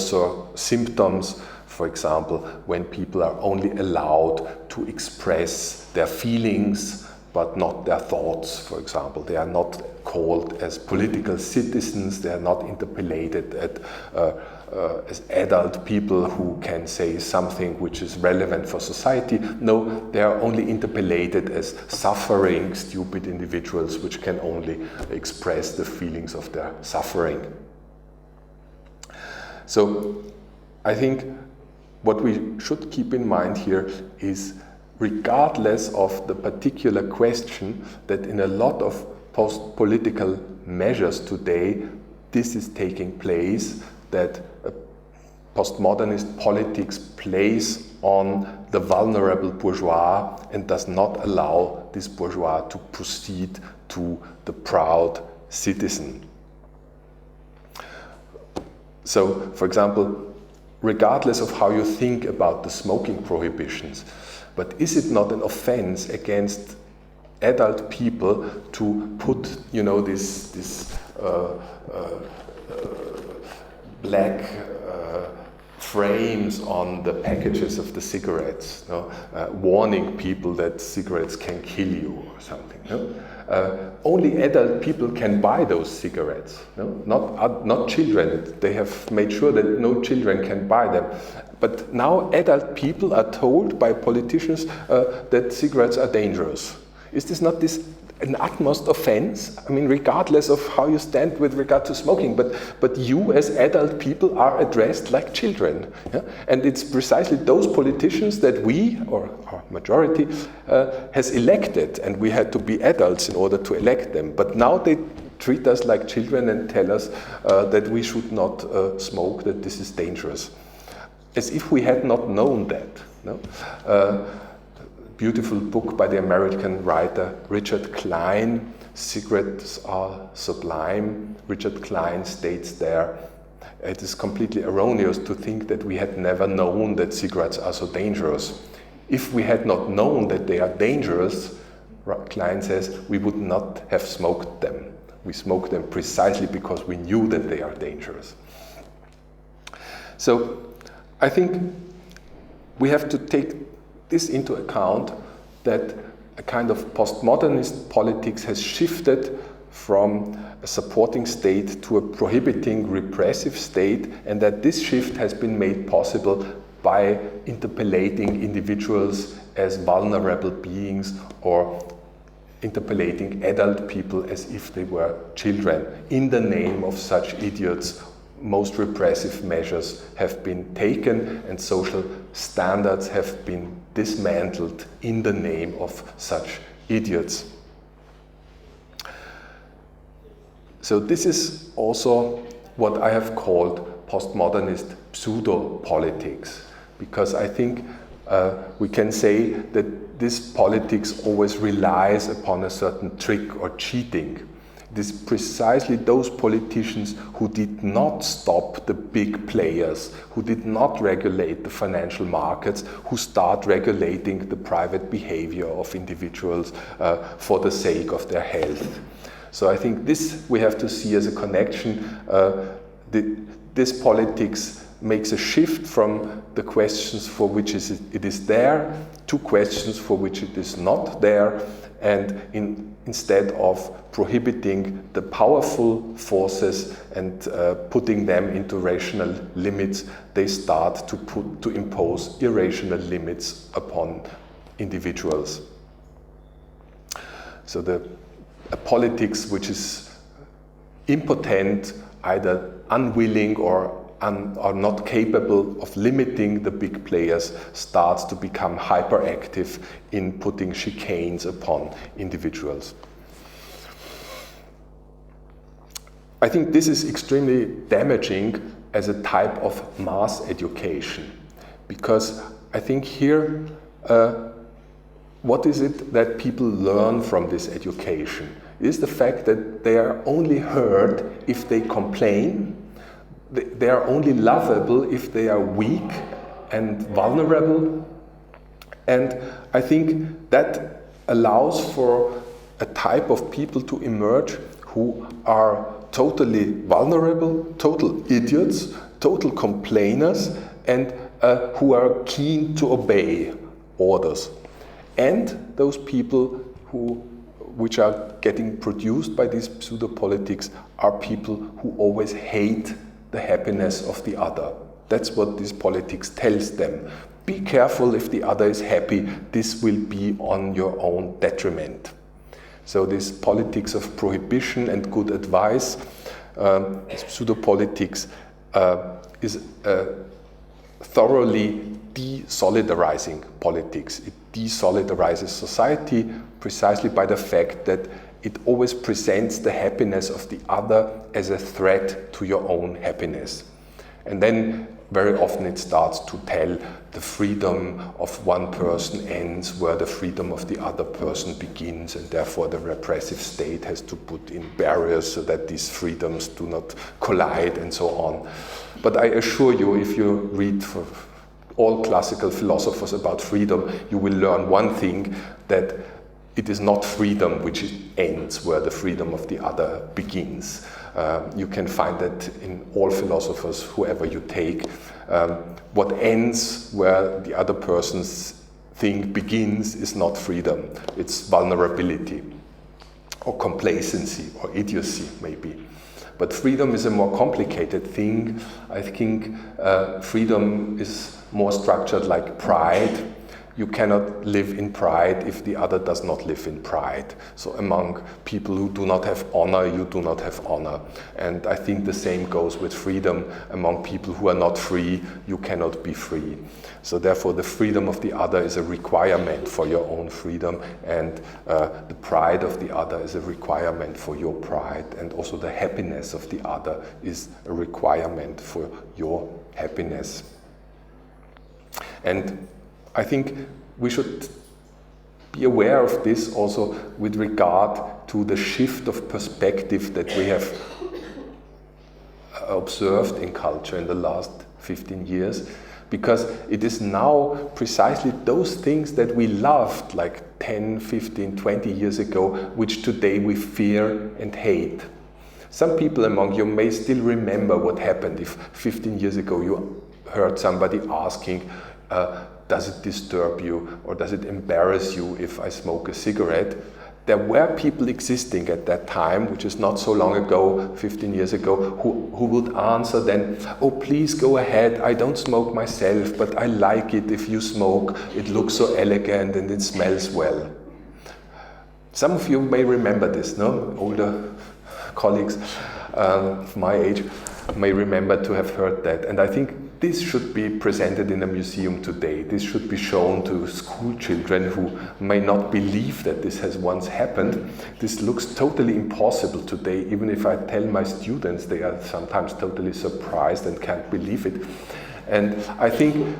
symptoms. For example, when people are only allowed to express their feelings but not their thoughts, for example. They are not called as political citizens, they are not interpellated as adult people who can say something which is relevant for society. No, they are only interpellated as suffering, stupid individuals which can only express the feelings of their suffering. So I think what we should keep in mind here is, regardless of the particular question, that in a lot of post-political measures today, this is taking place, that postmodernist politics plays on the vulnerable bourgeois and does not allow this bourgeois to proceed to the proud citizen. So, for example, regardless of how you think about the smoking prohibitions, but is it not an offense against adult people to put, this black frames on the packages of the cigarettes, warning people that cigarettes can kill you or something? Only adult people can buy those cigarettes, not children. They have made sure that no children can buy them. But now adult people are told by politicians that cigarettes are dangerous. Is this not an utmost offense? I mean, regardless of how you stand with regard to smoking, but you as adult people are addressed like children. Yeah? And it's precisely those politicians that we, or our majority, has elected, and we had to be adults in order to elect them. But now they treat us like children and tell us that we should not smoke, that this is dangerous. As if we had not known that. No? Beautiful book by the American writer Richard Klein, Cigarettes Are Sublime. Richard Klein states there, it is completely erroneous to think that we had never known that cigarettes are so dangerous. If we had not known that they are dangerous, Klein says, we would not have smoked them. We smoke them precisely because we knew that they are dangerous. So I think we have to take this into account, that a kind of postmodernist politics has shifted from a supporting state to a prohibiting repressive state, and that this shift has been made possible by interpellating individuals as vulnerable beings, or interpellating adult people as if they were children. In the name of such idiots, most repressive measures have been taken and social standards have been dismantled in the name of such idiots. So this is also what I have called postmodernist pseudo-politics, because I think we can say that this politics always relies upon a certain trick or cheating. It is precisely those politicians who did not stop the big players, who did not regulate the financial markets, who start regulating the private behavior of individuals for the sake of their health. So I think this we have to see as a connection. This politics makes a shift from the questions for which it is there to questions for which it is not there, and instead of prohibiting the powerful forces and putting them into rational limits, they start to impose irrational limits upon individuals. So a politics which is impotent, either unwilling or are not capable of limiting the big players, starts to become hyperactive in putting chicanes upon individuals. I think this is extremely damaging as a type of mass education, because I think here, what is it that people learn from this education? It is the fact that they are only heard if they complain. They are only lovable if they are weak and vulnerable. And I think that allows for a type of people to emerge who are totally vulnerable, total idiots, total complainers, and who are keen to obey orders. And those people which are getting produced by these pseudo-politics are people who always hate the happiness of the other. That's what this politics tells them. Be careful if the other is happy, this will be on your own detriment. So this politics of prohibition and good advice, this pseudo-politics is a thoroughly desolidarizing politics. It desolidarizes society precisely by the fact that it always presents the happiness of the other as a threat to your own happiness. And then very often it starts to tell the freedom of one person ends where the freedom of the other person begins, and therefore the repressive state has to put in barriers so that these freedoms do not collide and so on. But I assure you, if you read for all classical philosophers about freedom, you will learn one thing, that it is not freedom which ends where the freedom of the other begins. You can find that in all philosophers, whoever you take. What ends where the other person's thing begins is not freedom, it's vulnerability or complacency or idiocy maybe. But freedom is a more complicated thing. I think freedom is more structured like pride. You cannot live in pride if the other does not live in pride. So among people who do not have honor, you do not have honor. And I think the same goes with freedom. Among people who are not free, you cannot be free. So therefore the freedom of the other is a requirement for your own freedom, and the pride of the other is a requirement for your pride, and also the happiness of the other is a requirement for your happiness. And I think we should be aware of this also with regard to the shift of perspective that we have observed in culture in the last 15 years, because it is now precisely those things that we loved like 10, 15, 20 years ago, which today we fear and hate. Some people among you may still remember what happened if 15 years ago you heard somebody asking, does it disturb you or does it embarrass you if I smoke a cigarette? There were people existing at that time, which is not so long ago, 15 years ago, who would answer then, oh please go ahead, I don't smoke myself, but I like it if you smoke, it looks so elegant and it smells well. Some of you may remember this, no? Older colleagues of my age may remember to have heard that, and I think this should be presented in a museum today. This should be shown to school children who may not believe that this has once happened. This looks totally impossible today. Even if I tell my students, they are sometimes totally surprised and can't believe it. And I think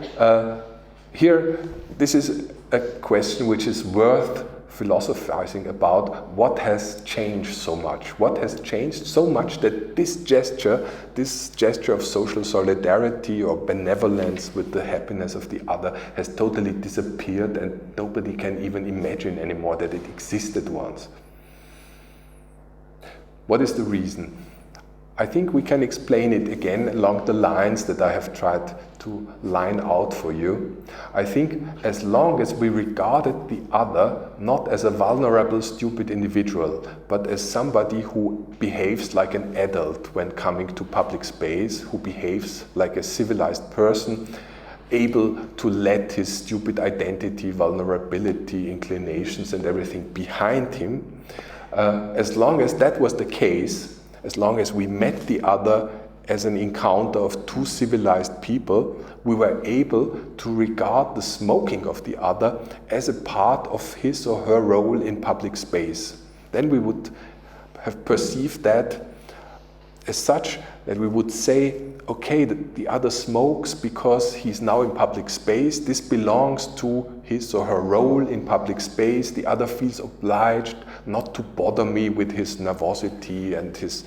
here, this is a question which is worth philosophizing about. What has changed so much? What has changed so much that this gesture of social solidarity or benevolence with the happiness of the other has totally disappeared and nobody can even imagine anymore that it existed once? What is the reason? I think we can explain it again along the lines that I have tried to line out for you. I think as long as we regarded the other not as a vulnerable, stupid individual, but as somebody who behaves like an adult when coming to public space, who behaves like a civilized person, able to let his stupid identity, vulnerability, inclinations and everything behind him, as long as that was the case, as long as we met the other as an encounter of two civilized people, we were able to regard the smoking of the other as a part of his or her role in public space. Then we would have perceived that as such that we would say, okay, the other smokes because he's now in public space. This belongs to his or her role in public space. The other feels obliged not to bother me with his nervosity and his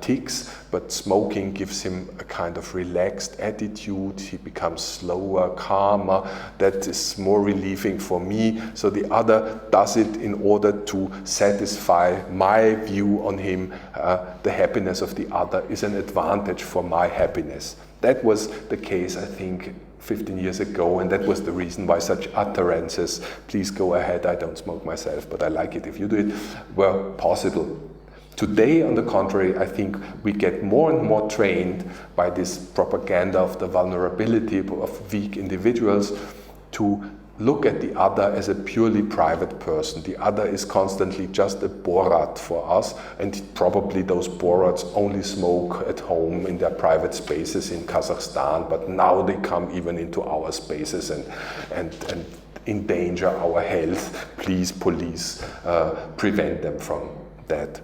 tics, but smoking gives him a kind of relaxed attitude. He becomes slower, calmer. That is more relieving for me. So the other does it in order to satisfy my view on him. The happiness of the other is an advantage for my happiness. That was the case, I think, 15 years ago, and that was the reason why such utterances, please go ahead, I don't smoke myself, but I like it if you do it, were possible. Today, on the contrary, I think we get more and more trained by this propaganda of the vulnerability of weak individuals to look at the other as a purely private person. The other is constantly just a borat for us, and probably those borats only smoke at home in their private spaces in Kazakhstan, but now they come even into our spaces and endanger our health. Please, police, prevent them from that.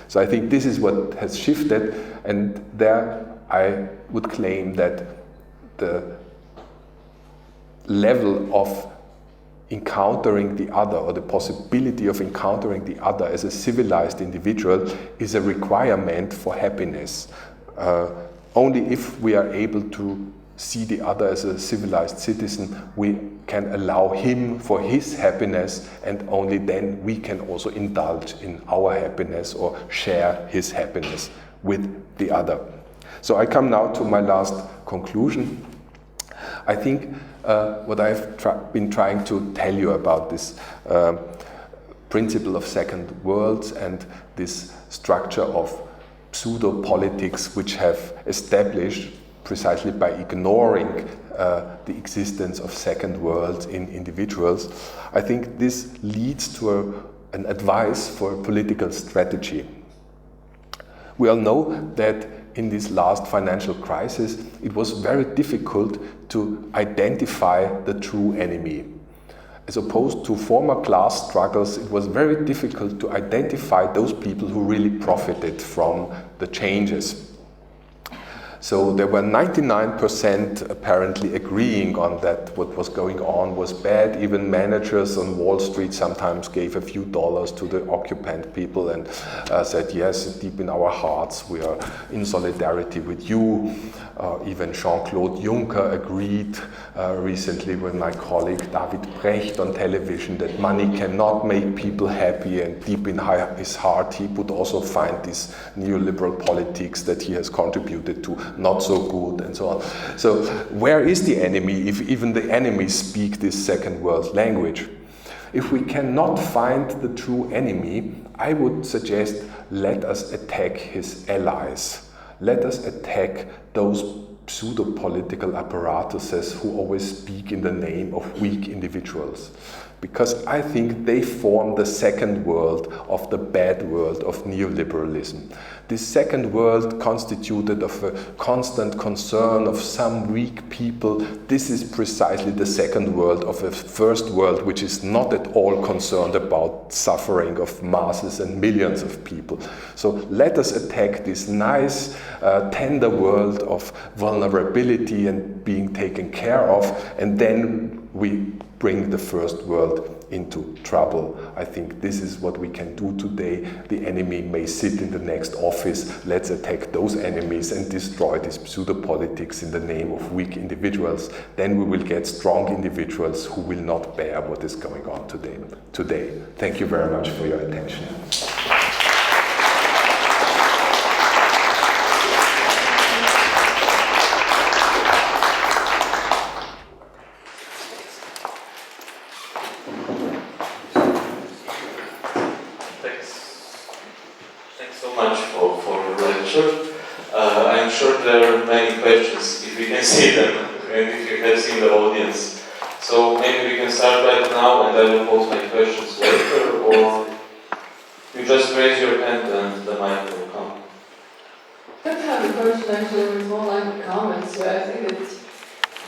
So I think this is what has shifted, and there I would claim that the level of encountering the other, or the possibility of encountering the other as a civilized individual, is a requirement for happiness. Only if we are able to see the other as a civilized citizen, we can allow him for his happiness, and only then we can also indulge in our happiness or share his happiness with the other. So I come now to my last conclusion. I think what I've been trying to tell you about this principle of second worlds and this structure of pseudo-politics which have established precisely by ignoring the existence of second worlds in individuals, I think this leads to an advice for a political strategy. We all know that in this last financial crisis, it was very difficult to identify the true enemy. As opposed to former class struggles, it was very difficult to identify those people who really profited from the changes. So there were 99% apparently agreeing on that what was going on was bad. Even managers on Wall Street sometimes gave a few dollars to the occupant people and said, yes, deep in our hearts we are in solidarity with you. Even Jean-Claude Juncker agreed recently with my colleague David Brecht on television that money cannot make people happy, and deep in his heart he would also find these neoliberal politics that he has contributed to not so good and so on. So where is the enemy if even the enemies speak this second world language? If we cannot find the true enemy, I would suggest let us attack his allies. Let us attack those pseudo-political apparatuses who always speak in the name of weak individuals. Because I think they form the second world of the bad world of neoliberalism. This second world constituted of a constant concern of some weak people. This is precisely the second world of a first world which is not at all concerned about suffering of masses and millions of people. So let us attack this nice, tender world of vulnerability and being taken care of, and then we bring the first world into trouble. I think this is what we can do today. The enemy may sit in the next office. Let's attack those enemies and destroy this pseudo-politics in the name of weak individuals. Then we will get strong individuals who will not bear what is going on today. Thank you very much for your attention. I'm sure there are many questions if we can see them and if you have seen the audience. So maybe we can start right now and I will pose my questions later, or you just raise your hand and the mic will come. I don't have a question actually, it's more like a comment. So I think it's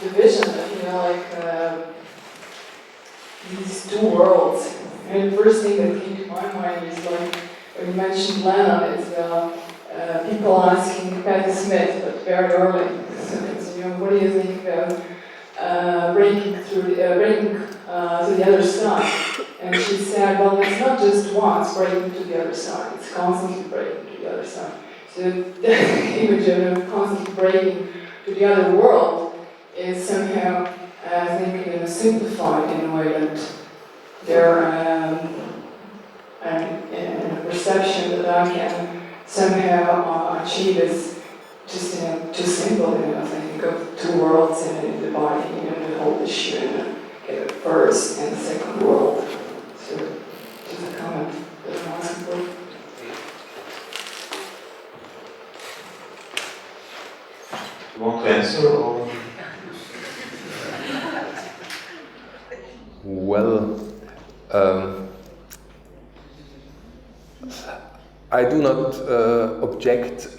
the vision of, these two worlds. And the first thing that came to my mind is like, when you mentioned Lenin, is people asking Patti Smith, but very early. So, what do you think about breaking to the other side? And she said, well, it's not just once breaking to the other side, it's constantly breaking to the other side. So the image of constantly breaking to the other world is somehow, I think, simplified in a way that there and a perception that I can somehow achieve is just too simple. I think of two worlds in the body, the whole issue, the first and the second world. So just a comment that I'm asking for. You want to answer or? Well, I do not object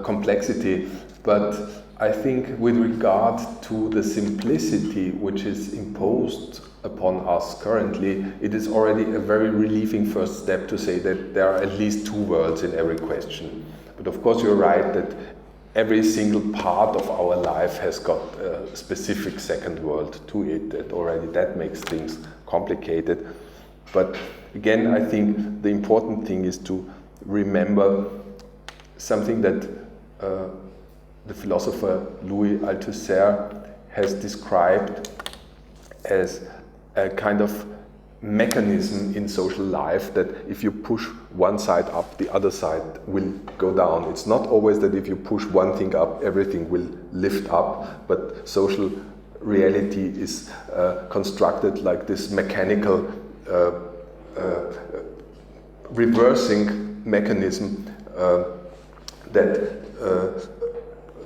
complexity, but I think with regard to the simplicity which is imposed upon us currently, it is already a very relieving first step to say that there are at least two worlds in every question. But of course you're right that every single part of our life has got a specific second world to it, that makes things complicated. But again, I think the important thing is to remember something that the philosopher Louis Althusser has described as a kind of mechanism in social life, that if you push one side up, the other side will go down. It's not always that if you push one thing up, everything will lift up, but social reality is constructed like this mechanical reversing mechanism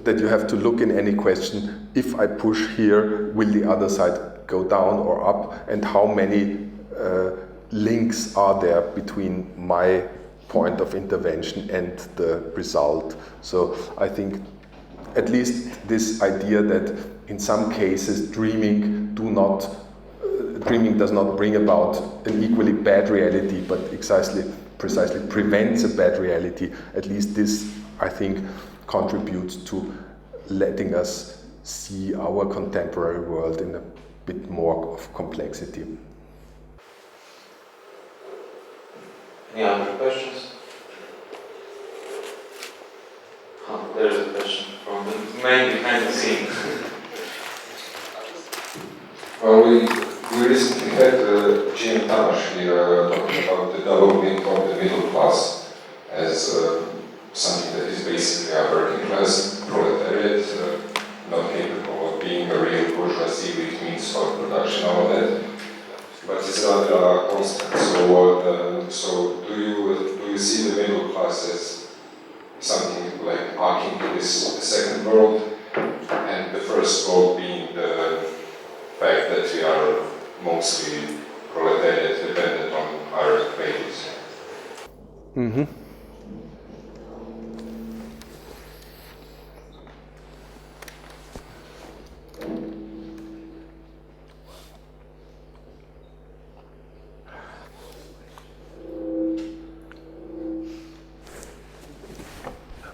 that you have to look in any question. If I push here, will the other side go down or up, and how many links are there between my point of intervention and the result. So I think at least this idea that in some cases dreaming does not bring about an equally bad reality, but precisely prevents a bad reality, at least this, I think, contributes to letting us see our contemporary world in a bit more of complexity. Any other questions? Oh, there's a question from the man behind the scene. We recently had Jim Tamash here talking about the development of the middle class as something that is basically a working class proletariat, not capable of being a real bourgeoisie, which means stock production, all that. But it's rather constant. So do you see the middle class as something like akin to this second world, and the first world being the fact that we are mostly proletariat dependent on our wages? Mm-hmm.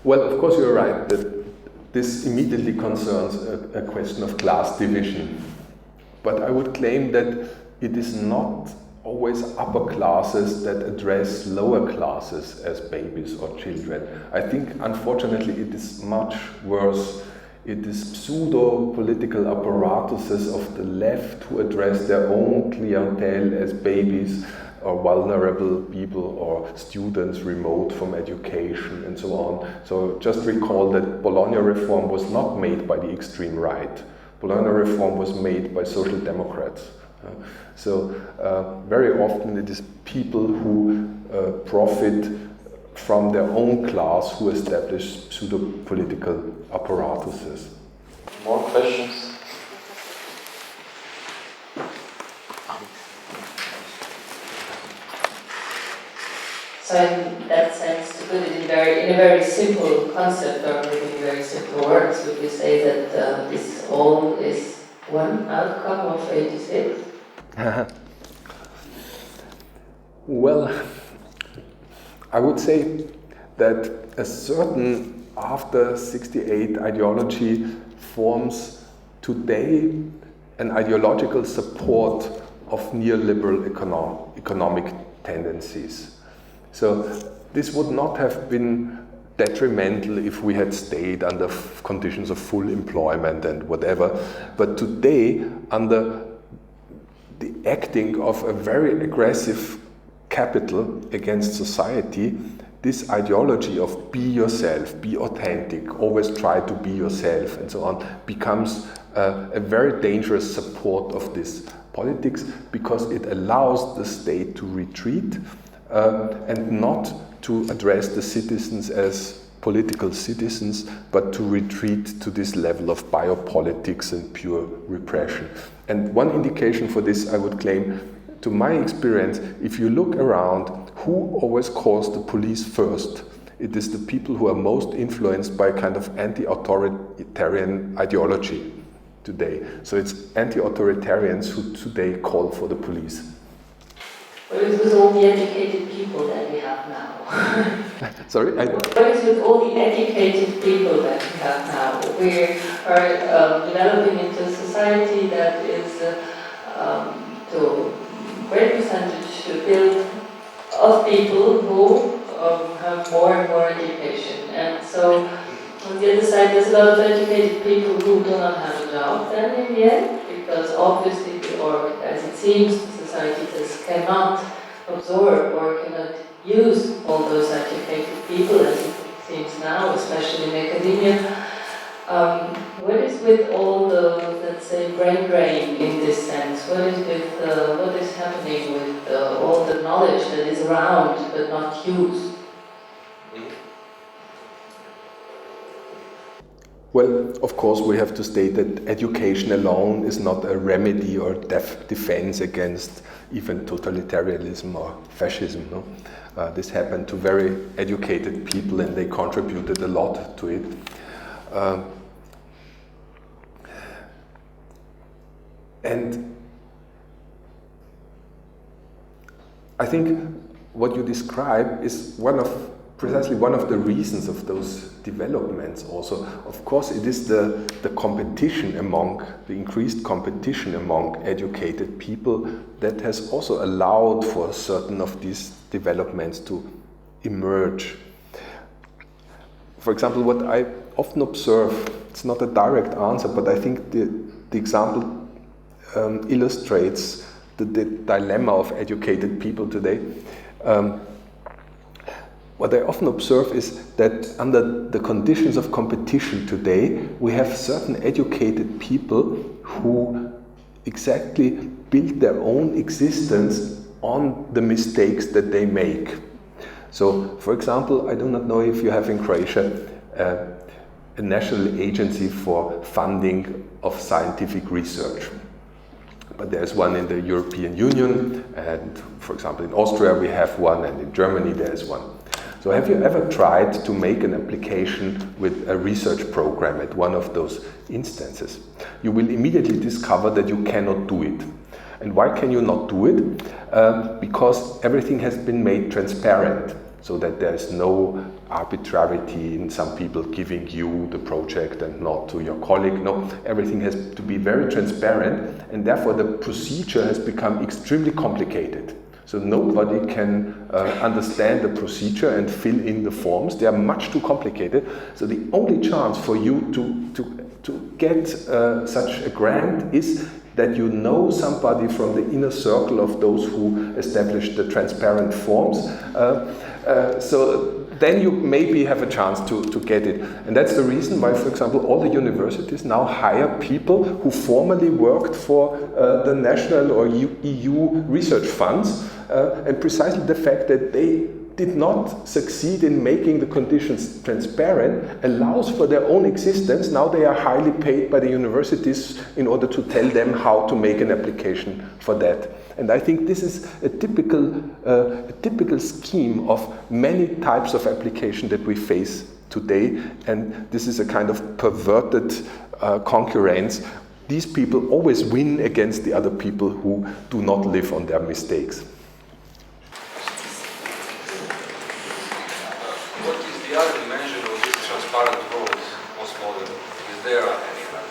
Well, of course you're right that this immediately concerns a question of class division. But I would claim that it is not always upper classes that address lower classes as babies or children. I think, unfortunately, it is much worse. It is pseudo-political apparatuses of the left who address their own clientele as babies or vulnerable people or students remote from education and so on. So just recall that Bologna reform was not made by the extreme right. Bologna reform was made by social democrats. So very often it is people who profit from their own class who establish pseudo-political apparatuses. More questions? So in that sense, to put it in a very simple concept or maybe in very simple words, would you say that this all is one outcome of 86? Well, I would say that a certain after 68 ideology forms today an ideological support of neoliberal economic tendencies. So this would not have been detrimental if we had stayed under conditions of full employment and whatever, but today under the acting of a very aggressive capital against society, this ideology of be yourself, be authentic, always try to be yourself and so on becomes a very dangerous support of this politics, because it allows the state to retreat and not to address the citizens as political citizens, but to retreat to this level of biopolitics and pure repression. And one indication for this, I would claim, to my experience, if you look around, who always calls the police first? It is the people who are most influenced by kind of anti-authoritarian ideology today. So it's anti-authoritarians who today call for the police. What is with all the educated people that we have now? Sorry? What is with all the educated people that we have now? We are developing into a society that is, to a great percentage, built of people who have more and more education. And so, on the other side, there's a lot of educated people who do not have a job then in the end, because obviously, or as it seems, society just cannot absorb or cannot use all those educated people, as it seems now, especially in academia. What is with all the, let's say, brain drain in this sense? What is happening with all the knowledge that is around but not used? Well, of course, we have to state that education alone is not a remedy or defense against even totalitarianism or fascism. No? This happened to very educated people, and they contributed a lot to it. And I think what you describe is one of precisely one of the reasons of those developments also. Of course, it is the competition among, the increased competition among educated people that has also allowed for certain of these developments to emerge. For example, what I often observe, it's not a direct answer, but I think the example illustrates the dilemma of educated people today. What I often observe is that under the conditions of competition today, we have certain educated people who exactly build their own existence on the mistakes that they make. So, for example, I do not know if you have in Croatia a national agency for funding of scientific research. But there's one in the European Union, and for example in Austria we have one, and in Germany there is one. So have you ever tried to make an application with a research program at one of those instances? You will immediately discover that you cannot do it. And why can you not do it? Because everything has been made transparent, so that there is no arbitrarity in some people giving you the project and not to your colleague. No, everything has to be very transparent, and therefore the procedure has become extremely complicated. So nobody can understand the procedure and fill in the forms. They are much too complicated. So the only chance for you to get such a grant is that you know somebody from the inner circle of those who established the transparent forms. So then you maybe have a chance to get it. And that's the reason why, for example, all the universities now hire people who formerly worked for the national or EU research funds, and precisely the fact that they did not succeed in making the conditions transparent allows for their own existence. Now they are highly paid by the universities in order to tell them how to make an application for that. And I think this is a typical scheme of many types of application that we face today, and this is a kind of perverted concurrence. These people always win against the other people who do not live on their mistakes. What is the other dimension of this transparent world, postmodern? Is there any other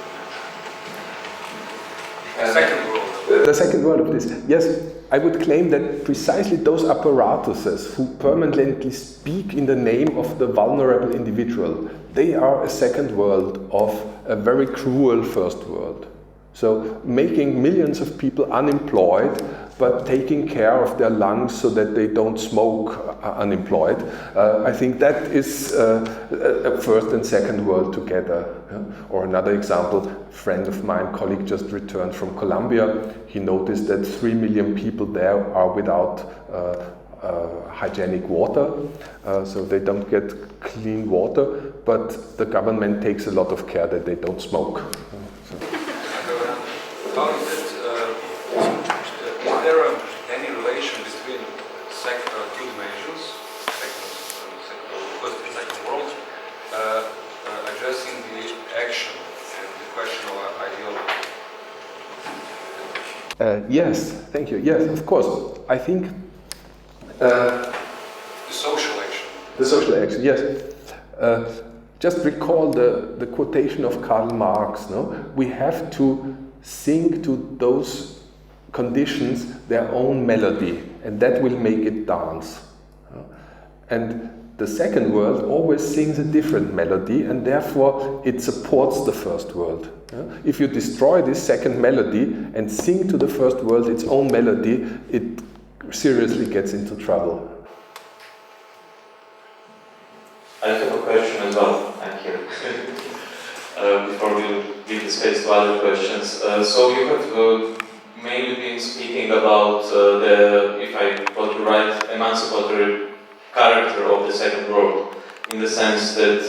dimension? The second world. The second world of this. Yes, I would claim that precisely those apparatuses who permanently speak in the name of the vulnerable individual, they are a second world of a very cruel first world. So making millions of people unemployed, but taking care of their lungs so that they don't smoke unemployed. I think that is a first and second world together. Or another example, a friend of mine, colleague just returned from Colombia. He noticed that 3 million people there are without hygienic water, so they don't get clean water, but the government takes a lot of care that they don't smoke. How is it, is there any relation between two dimensions, second world, addressing the action and the question of ideology? Yes, thank you. Yes, of course. I think The social action. the social action, yes. Just recall the quotation of Karl Marx, no? We have to sing to those conditions their own melody, and that will make it dance. And the second world always sings a different melody, and therefore it supports the first world. If you destroy this second melody and sing to the first world its own melody, it seriously gets into trouble. I have a question as well, thank you. Before we give the space to other questions. So you have mainly been speaking about if I got you right, emancipatory character of the second world, in the sense that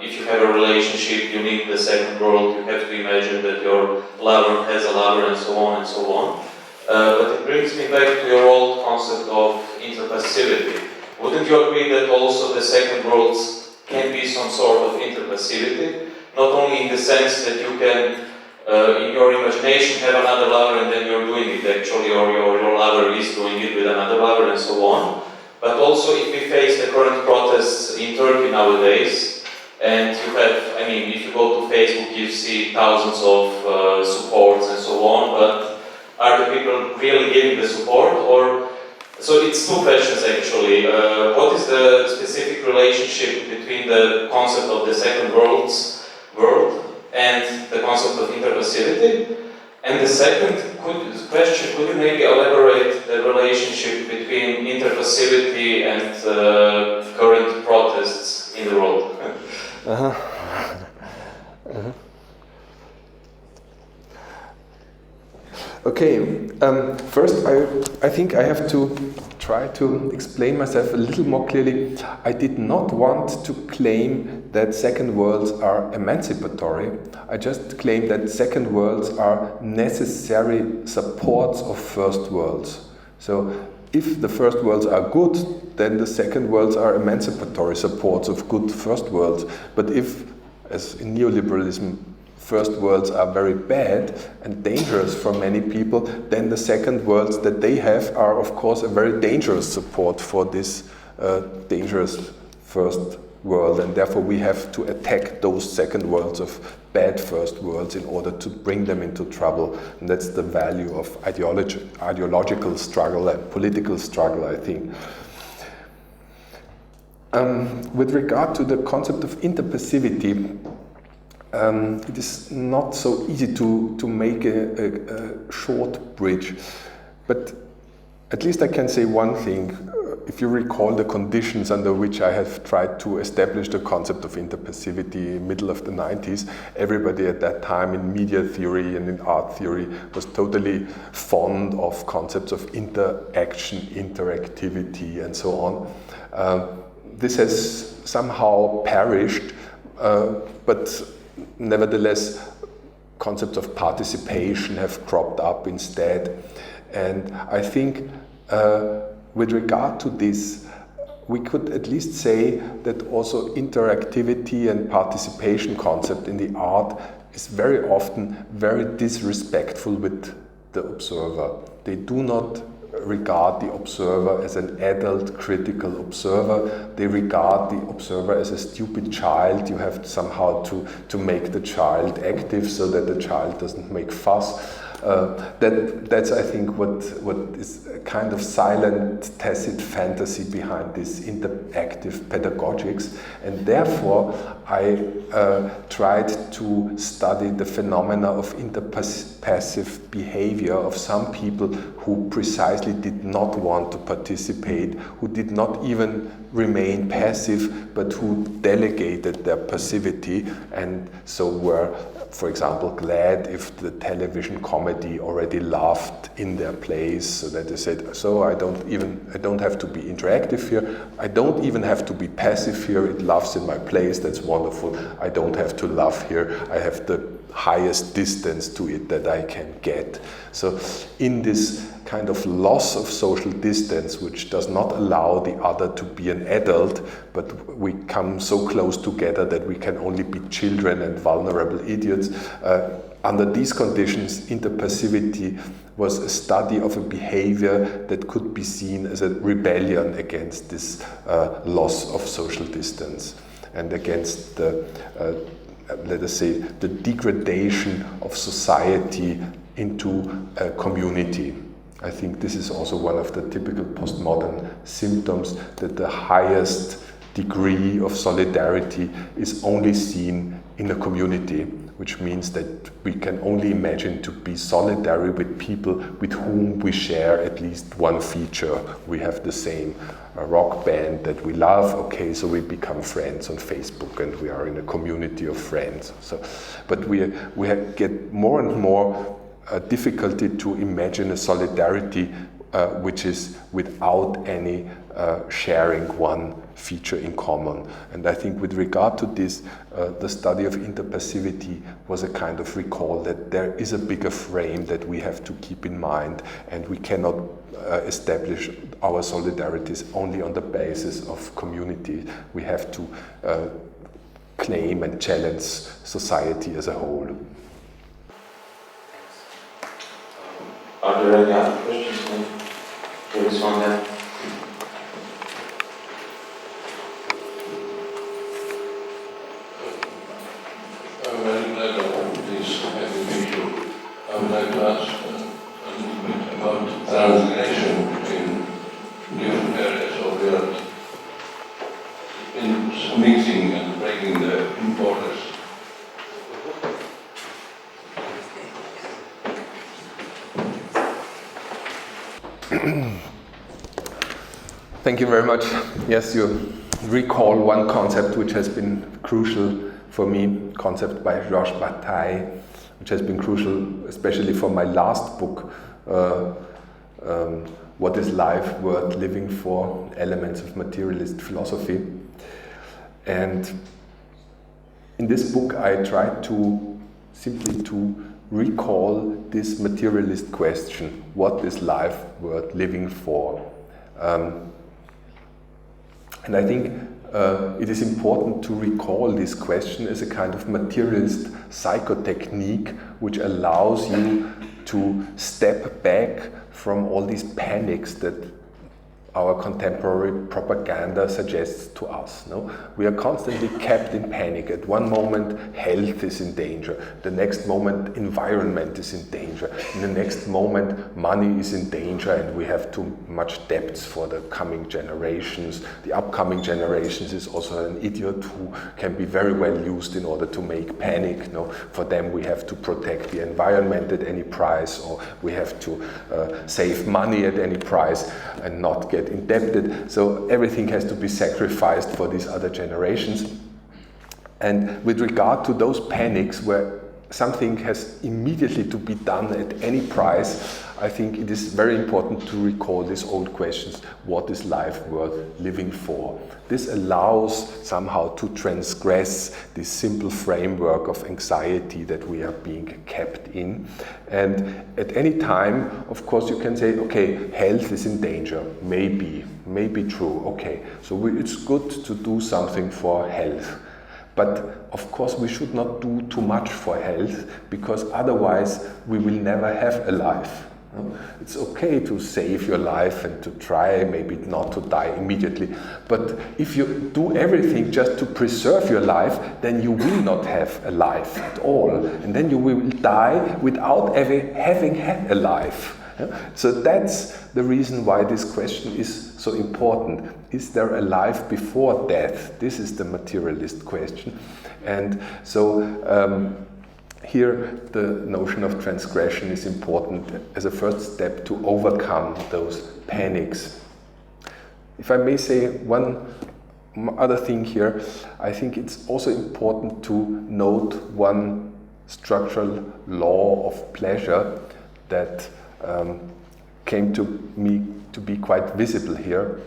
if you have a relationship, you need the second world, you have to imagine that your lover has a lover, and so on and so on. But it brings me back to your old concept of interpassivity. Wouldn't you agree that also the second worlds can be some sort of interpassivity? Not only in the sense that you can, in your imagination, have another lover and then you're doing it actually, or your lover is doing it with another lover and so on, But also if we face the current protests in Turkey nowadays, and you have, I mean, if you go to Facebook, you see thousands of supports and so on, but are the people really giving the support? Or so it's two questions actually. What is the specific relationship between the concept of the second world and the concept of interpassivity? And the second question, could you maybe elaborate the relationship between interpassivity and current protests in the world? Okay, first I think I have to try to explain myself a little more clearly. I did not want to claim that second worlds are emancipatory. I just claim that second worlds are necessary supports of first worlds. So if the first worlds are good, then the second worlds are emancipatory supports of good first worlds. But if, as in neoliberalism, first worlds are very bad and dangerous for many people, then the second worlds that they have are of course a very dangerous support for this dangerous first world, and therefore we have to attack those second worlds of bad first worlds in order to bring them into trouble. And that's the value of ideological struggle and political struggle, I think. With regard to the concept of interpassivity, it is not so easy to make a short bridge, but at least I can say one thing. If you recall the conditions under which I have tried to establish the concept of interpassivity, middle of the 90s, everybody at that time in media theory and in art theory was totally fond of concepts of interaction, interactivity, and so on. This has somehow perished, but nevertheless, concepts of participation have cropped up instead. And I think with regard to this, we could at least say that also interactivity and participation concept in the art is very often very disrespectful with the observer. They do not regard the observer as an adult critical observer. They regard the observer as a stupid child. You have somehow to make the child active so that the child doesn't make fuss. That's I think what is a kind of silent, tacit fantasy behind this interactive pedagogics, and therefore I tried to study the phenomena of interpassive behavior of some people who precisely did not want to participate, who did not even remain passive, but who delegated their passivity, and so were, for example, glad if the television comedy already laughed in their plays, so that they said, so I don't have to be interactive here, I don't even have to be passive here, it laughs in my plays, that's wonderful, I don't have to laugh here, I have the highest distance to it that I can get. So in this kind of loss of social distance, which does not allow the other to be an adult, but we come so close together that we can only be children and vulnerable idiots. Under these conditions, interpassivity was a study of a behavior that could be seen as a rebellion against this loss of social distance and against the let us say, the degradation of society into a community. I think this is also one of the typical postmodern symptoms, that the highest degree of solidarity is only seen in a community, which means that we can only imagine to be solidary with people with whom we share at least one feature. We have the same rock band that we love, okay, so we become friends on Facebook and we are in a community of friends. So, but we get more and more difficulty to imagine a solidarity which is without any sharing one feature in common. And I think with regard to this, the study of interpassivity was a kind of recall that there is a bigger frame that we have to keep in mind, and we cannot establish our solidarities only on the basis of community. We have to claim and challenge society as a whole. Are there any other questions? There is one there. would like to ask a little bit about translation between different areas of the earth. In mixing and breaking the borders. Thank you very much. Yes, you recall one concept which has been crucial for me, concept by Georges Bataille, which has been crucial especially for my last book, What is Life Worth Living For? Elements of Materialist Philosophy. And in this book I tried to simply to recall this materialist question, what is life worth living for? And I think it is important to recall this question as a kind of materialist psychotechnique which allows you to step back from all these panics that our contemporary propaganda suggests to us. No? We are constantly kept in panic. At one moment, health is in danger. The next moment, environment is in danger. In the next moment, money is in danger and we have too much debts for the coming generations. The upcoming generations is also an idiot who can be very well used in order to make panic. No? For them, we have to protect the environment at any price, or we have to save money at any price and not get indebted, so everything has to be sacrificed for these other generations. And with regard to those panics where something has immediately to be done at any price, I think it is very important to recall these old questions. What is life worth living for? This allows somehow to transgress this simple framework of anxiety that we are being kept in. And at any time, of course, you can say, okay, health is in danger. Maybe true. Okay, so it's good to do something for health. But of course we should not do too much for health, because otherwise we will never have a life. It's okay to save your life and to try maybe not to die immediately, but if you do everything just to preserve your life, then you will not have a life at all, and then you will die without ever having had a life. So that's the reason why this question is so important. Is there a life before death? This is the materialist question. And so here the notion of transgression is important as a first step to overcome those panics. If I may say one other thing here, I think it's also important to note one structural law of pleasure that came to me to be quite visible here.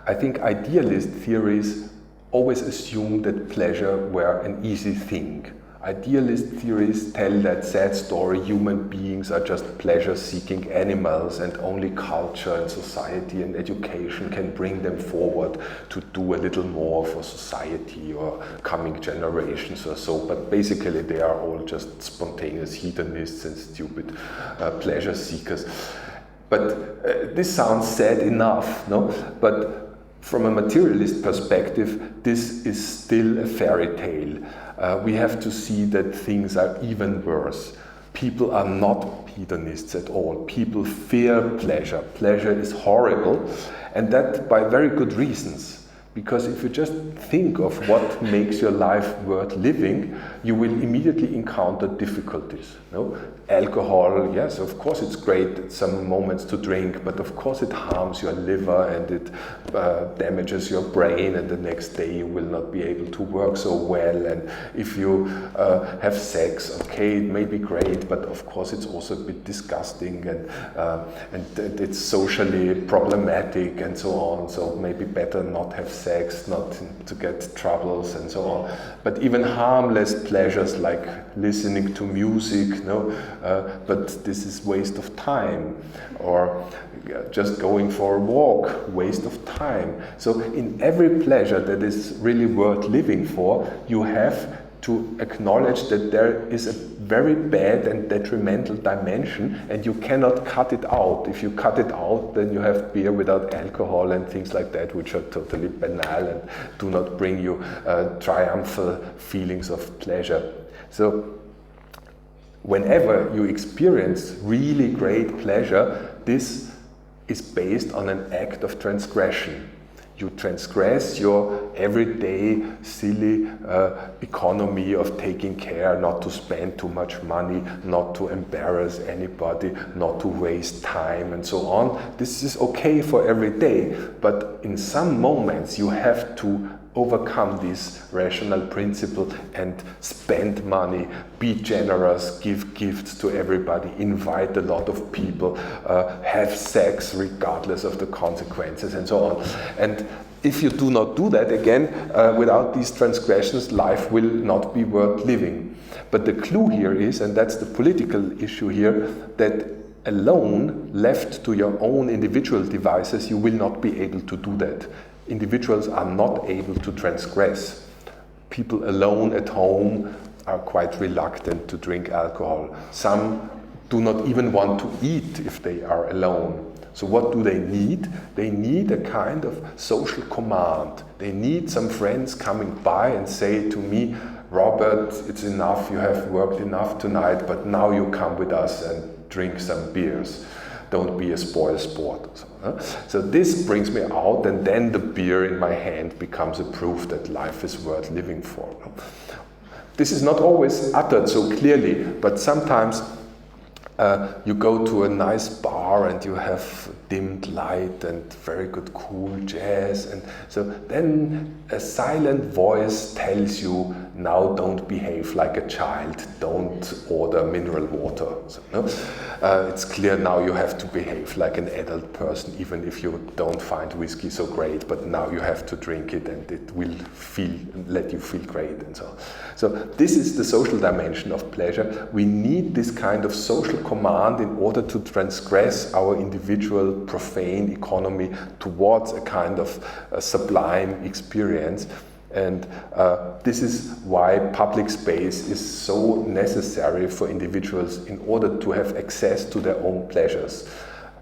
I think idealist theories always assume that pleasure were an easy thing. Idealist theories tell that sad story human beings are just pleasure-seeking animals and only culture and society and education can bring them forward to do a little more for society or coming generations or so. But basically they are all just spontaneous hedonists and stupid pleasure seekers. But this sounds sad enough, no? But from a materialist perspective, this is still a fairy tale. We have to see that things are even worse. People are not hedonists at all. People fear pleasure. Pleasure is horrible, and that by very good reasons. Because if you just think of what makes your life worth living, you will immediately encounter difficulties. No? Alcohol, yes, of course it's great at some moments to drink, but of course it harms your liver and it damages your brain, and the next day you will not be able to work so well. And if you have sex, okay, it may be great, but of course it's also a bit disgusting and it's socially problematic and so on. So maybe better not have sex, not to get troubles and so on. But even harmless pleasures like listening to music, no, but this is waste of time, or just going for a walk, waste of time. So in every pleasure that is really worth living for, you have to acknowledge that there is a very bad and detrimental dimension, and you cannot cut it out. If you cut it out, then you have beer without alcohol and things like that, which are totally banal and do not bring you triumphal feelings of pleasure. So whenever you experience really great pleasure, this is based on an act of transgression. You transgress your everyday silly economy of taking care not to spend too much money, not to embarrass anybody, not to waste time and so on. This is okay for every day, but in some moments you have to overcome this rational principle and spend money, be generous, give gifts to everybody, invite a lot of people, have sex regardless of the consequences and so on. And if you do not do that, again, without these transgressions, life will not be worth living. But the clue here is, and that's the political issue here, that alone, left to your own individual devices, you will not be able to do that. Individuals are not able to transgress. People alone at home are quite reluctant to drink alcohol. Some do not even want to eat if they are alone. So what do they need? They need a kind of social command. They need some friends coming by and say to me, Robert, it's enough, you have worked enough tonight, but now you come with us and drink some beers. Don't be a spoil sport. So this brings me out, and then the beer in my hand becomes a proof that life is worth living for. This is not always uttered so clearly, but sometimes you go to a nice bar and you have dimmed light and very good cool jazz, and so then a silent voice tells you, now don't behave like a child, don't order mineral water. So, no? It's clear now you have to behave like an adult person, even if you don't find whiskey so great, but now you have to drink it and it will let you feel great and so on. So this is the social dimension of pleasure. We need this kind of social command in order to transgress our individual profane economy towards a kind of sublime experience. And this is why public space is so necessary for individuals in order to have access to their own pleasures.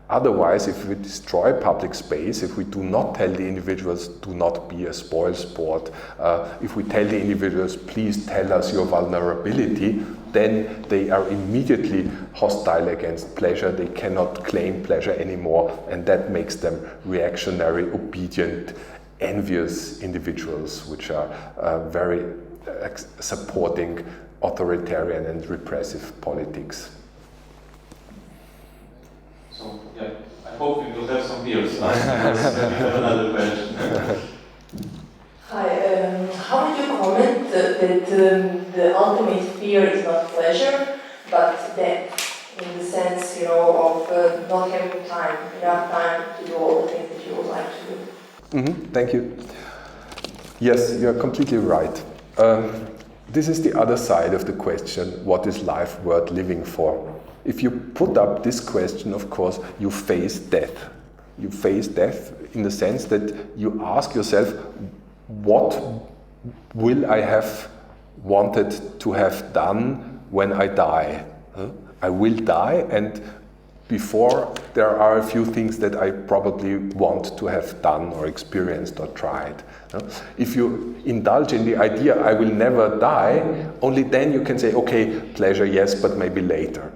Otherwise, if we destroy public space, if we do not tell the individuals, do not be a spoil sport, if we tell the individuals, please tell us your vulnerability, then they are immediately hostile against pleasure. They cannot claim pleasure anymore, and that makes them reactionary, obedient, envious individuals, which are very supporting authoritarian and repressive politics. So, yeah, I hope we will have some beers now, because we have another question. Hi, how would you comment that the ultimate fear is not pleasure, but death, in the sense, of not having enough time to do all the things that you would like to do? Thank you. Yes, you're completely right. This is the other side of the question, what is life worth living for? If you put up this question, of course, you face death. You face death in the sense that you ask yourself, what will I have wanted to have done when I die? I will die, and before there are a few things that I probably want to have done or experienced or tried. If you indulge in the idea, I will never die, only then you can say, okay, pleasure, yes, but maybe later.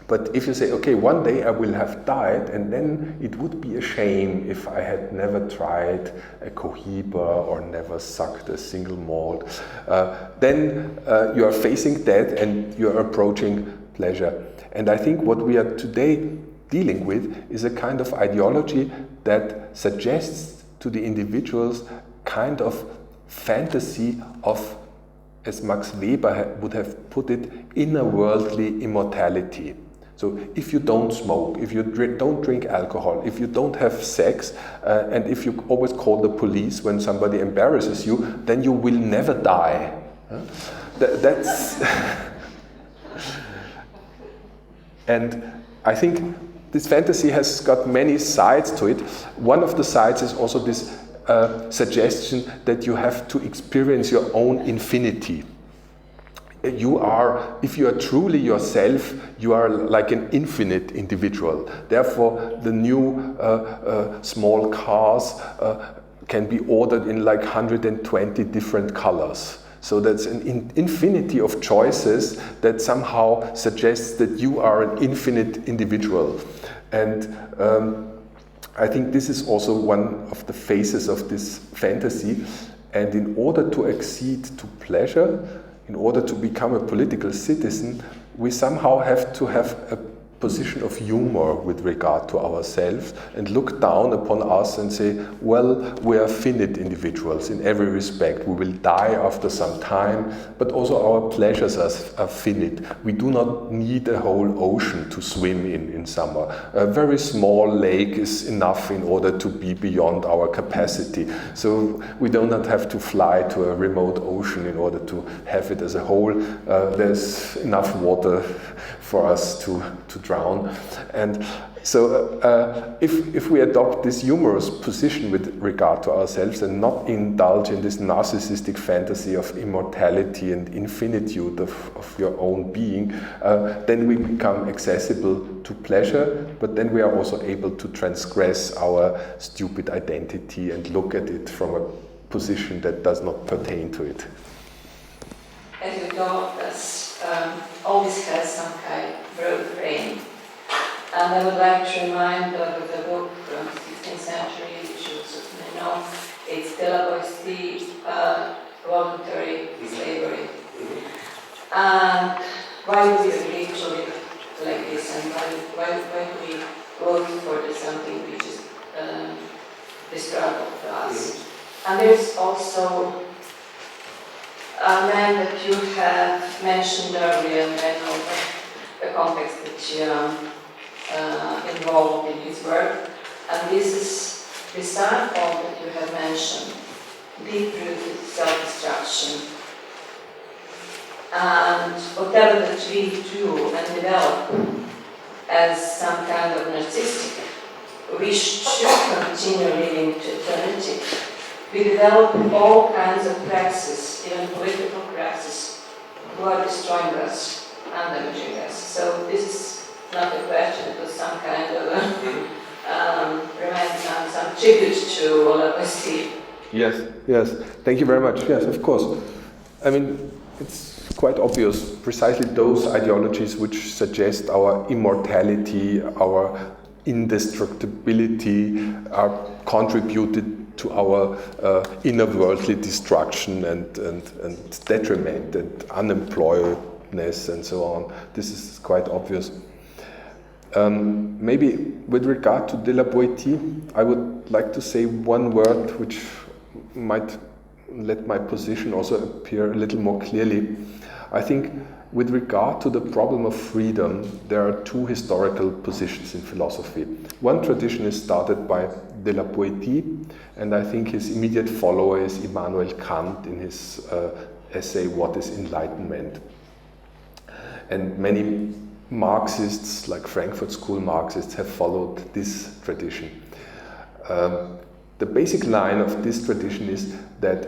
But if you say, okay, one day I will have died, and then it would be a shame if I had never tried a cohiba or never sucked a single malt, then you are facing death and you are approaching pleasure. And I think what we are today dealing with is a kind of ideology that suggests to the individuals kind of fantasy of, as Max Weber would have put it, inner worldly immortality. So if you don't smoke, if you don't drink alcohol, if you don't have sex, and if you always call the police when somebody embarrasses you, then you will never die. That's and I think this fantasy has got many sides to it. One of the sides is also this suggestion that you have to experience your own infinity. If you are truly yourself, you are like an infinite individual. Therefore, the new small cars can be ordered in like 120 different colors. So that's an infinity of choices that somehow suggests that you are an infinite individual. And I think this is also one of the phases of this fantasy. And in order to accede to pleasure, in order to become a political citizen, we somehow have to have a position of humor with regard to ourselves and look down upon us and say, well, we are finite individuals in every respect. We will die after some time, but also our pleasures are finite. We do not need a whole ocean to swim in summer. A very small lake is enough in order to be beyond our capacity. So we do not have to fly to a remote ocean in order to have it as a whole. There's enough water for us to drown. And so if we adopt this humorous position with regard to ourselves and not indulge in this narcissistic fantasy of immortality and infinitude of your own being, then we become accessible to pleasure, but then we are also able to transgress our stupid identity and look at it from a position that does not pertain to it. As we go, always has some kind of broad frame. And I would like to remind of the book from the 16th century, which you certainly know. It's De La Boétie, Voluntary Slavery. And why do we agree to live like this, and why do we go for something which is destructive to us? And there's also a man that you have mentioned earlier, and I know the context that you involved in his work, and this is the cycle that you have mentioned, deep-rooted self-destruction. And whatever that we do and develop as some kind of narcissistic wish to continue living to eternity, we develop all kinds of praxis, even political praxis, who are destroying us and damaging us. So this is not a question, it was some kind of remind some tribute to all of us. Yes, thank you very much. Yes, of course. I mean, it's quite obvious, precisely those ideologies which suggest our immortality, our indestructibility are contributed to our inner worldly destruction and detriment and unemployedness and so on. This is quite obvious. Maybe with regard to De La Boétie, I would like to say one word which might let my position also appear a little more clearly. I think with regard to the problem of freedom, there are two historical positions in philosophy. One tradition is started by De La Boétie, and I think his immediate follower is Immanuel Kant in his essay, What is Enlightenment? And many Marxists, like Frankfurt School Marxists, have followed this tradition. The basic line of this tradition is that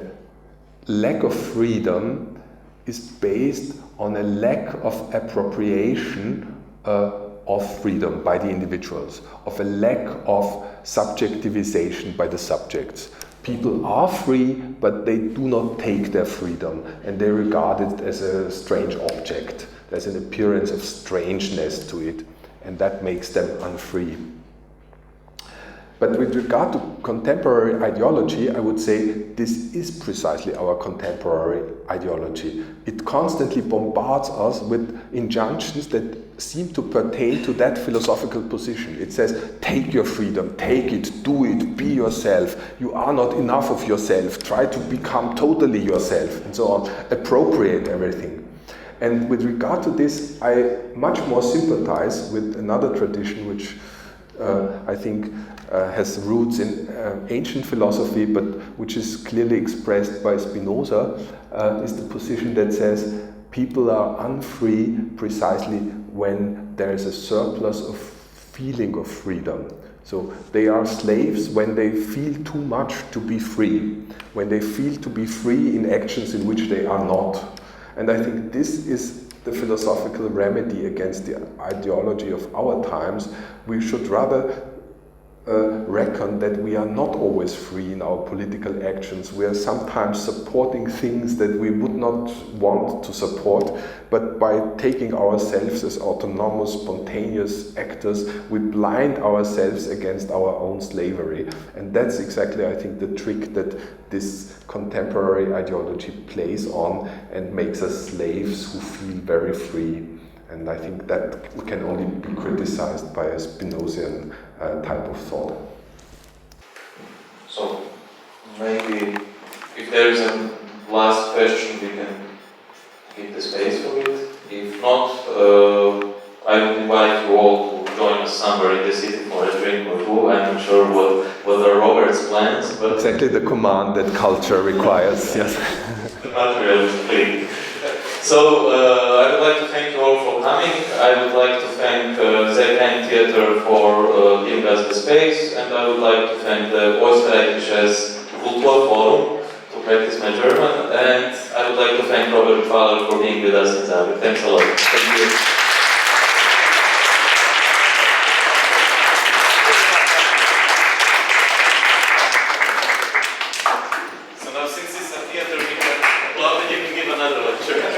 lack of freedom is based on a lack of appropriation of freedom by the individuals, of a lack of subjectivization by the subjects. People are free, but they do not take their freedom, and they regard it as a strange object. There's an appearance of strangeness to it, and that makes them unfree. But with regard to contemporary ideology, I would say this is precisely our contemporary ideology. It constantly bombards us with injunctions that seem to pertain to that philosophical position. It says, take your freedom, take it, do it, be yourself. You are not enough of yourself. Try to become totally yourself, and so on. Appropriate everything. And with regard to this, I much more sympathize with another tradition which I think has roots in ancient philosophy, but which is clearly expressed by Spinoza, is the position that says people are unfree precisely when there is a surplus of feeling of freedom. So they are slaves when they feel too much to be free, when they feel to be free in actions in which they are not. And I think this is the philosophical remedy against the ideology of our times. We should rather reckon that we are not always free in our political actions. We are sometimes supporting things that we would not want to support, but by taking ourselves as autonomous, spontaneous actors, we blind ourselves against our own slavery. And that's exactly, I think, the trick that this contemporary ideology plays on and makes us slaves who feel very free. And I think that can only be criticized by a Spinozian type of thought. So maybe if there is a last question, we can give the space for it. If not, I would invite you all to join us somewhere in the city for a drink or two. I'm not sure what are Robert's plans, but Exactly the command that culture requires, yes. the material is clean. So I would like to thank you all for coming. I would like to thank ZN Theater for giving us the space, and I would like to thank the Österreichisches Kulturforum to practice my German, and I would like to thank Robert Pfaller for being with us in Zagreb. Thanks a lot. Thank you. So now since it's a theater, we can applaud and you can give another lecture.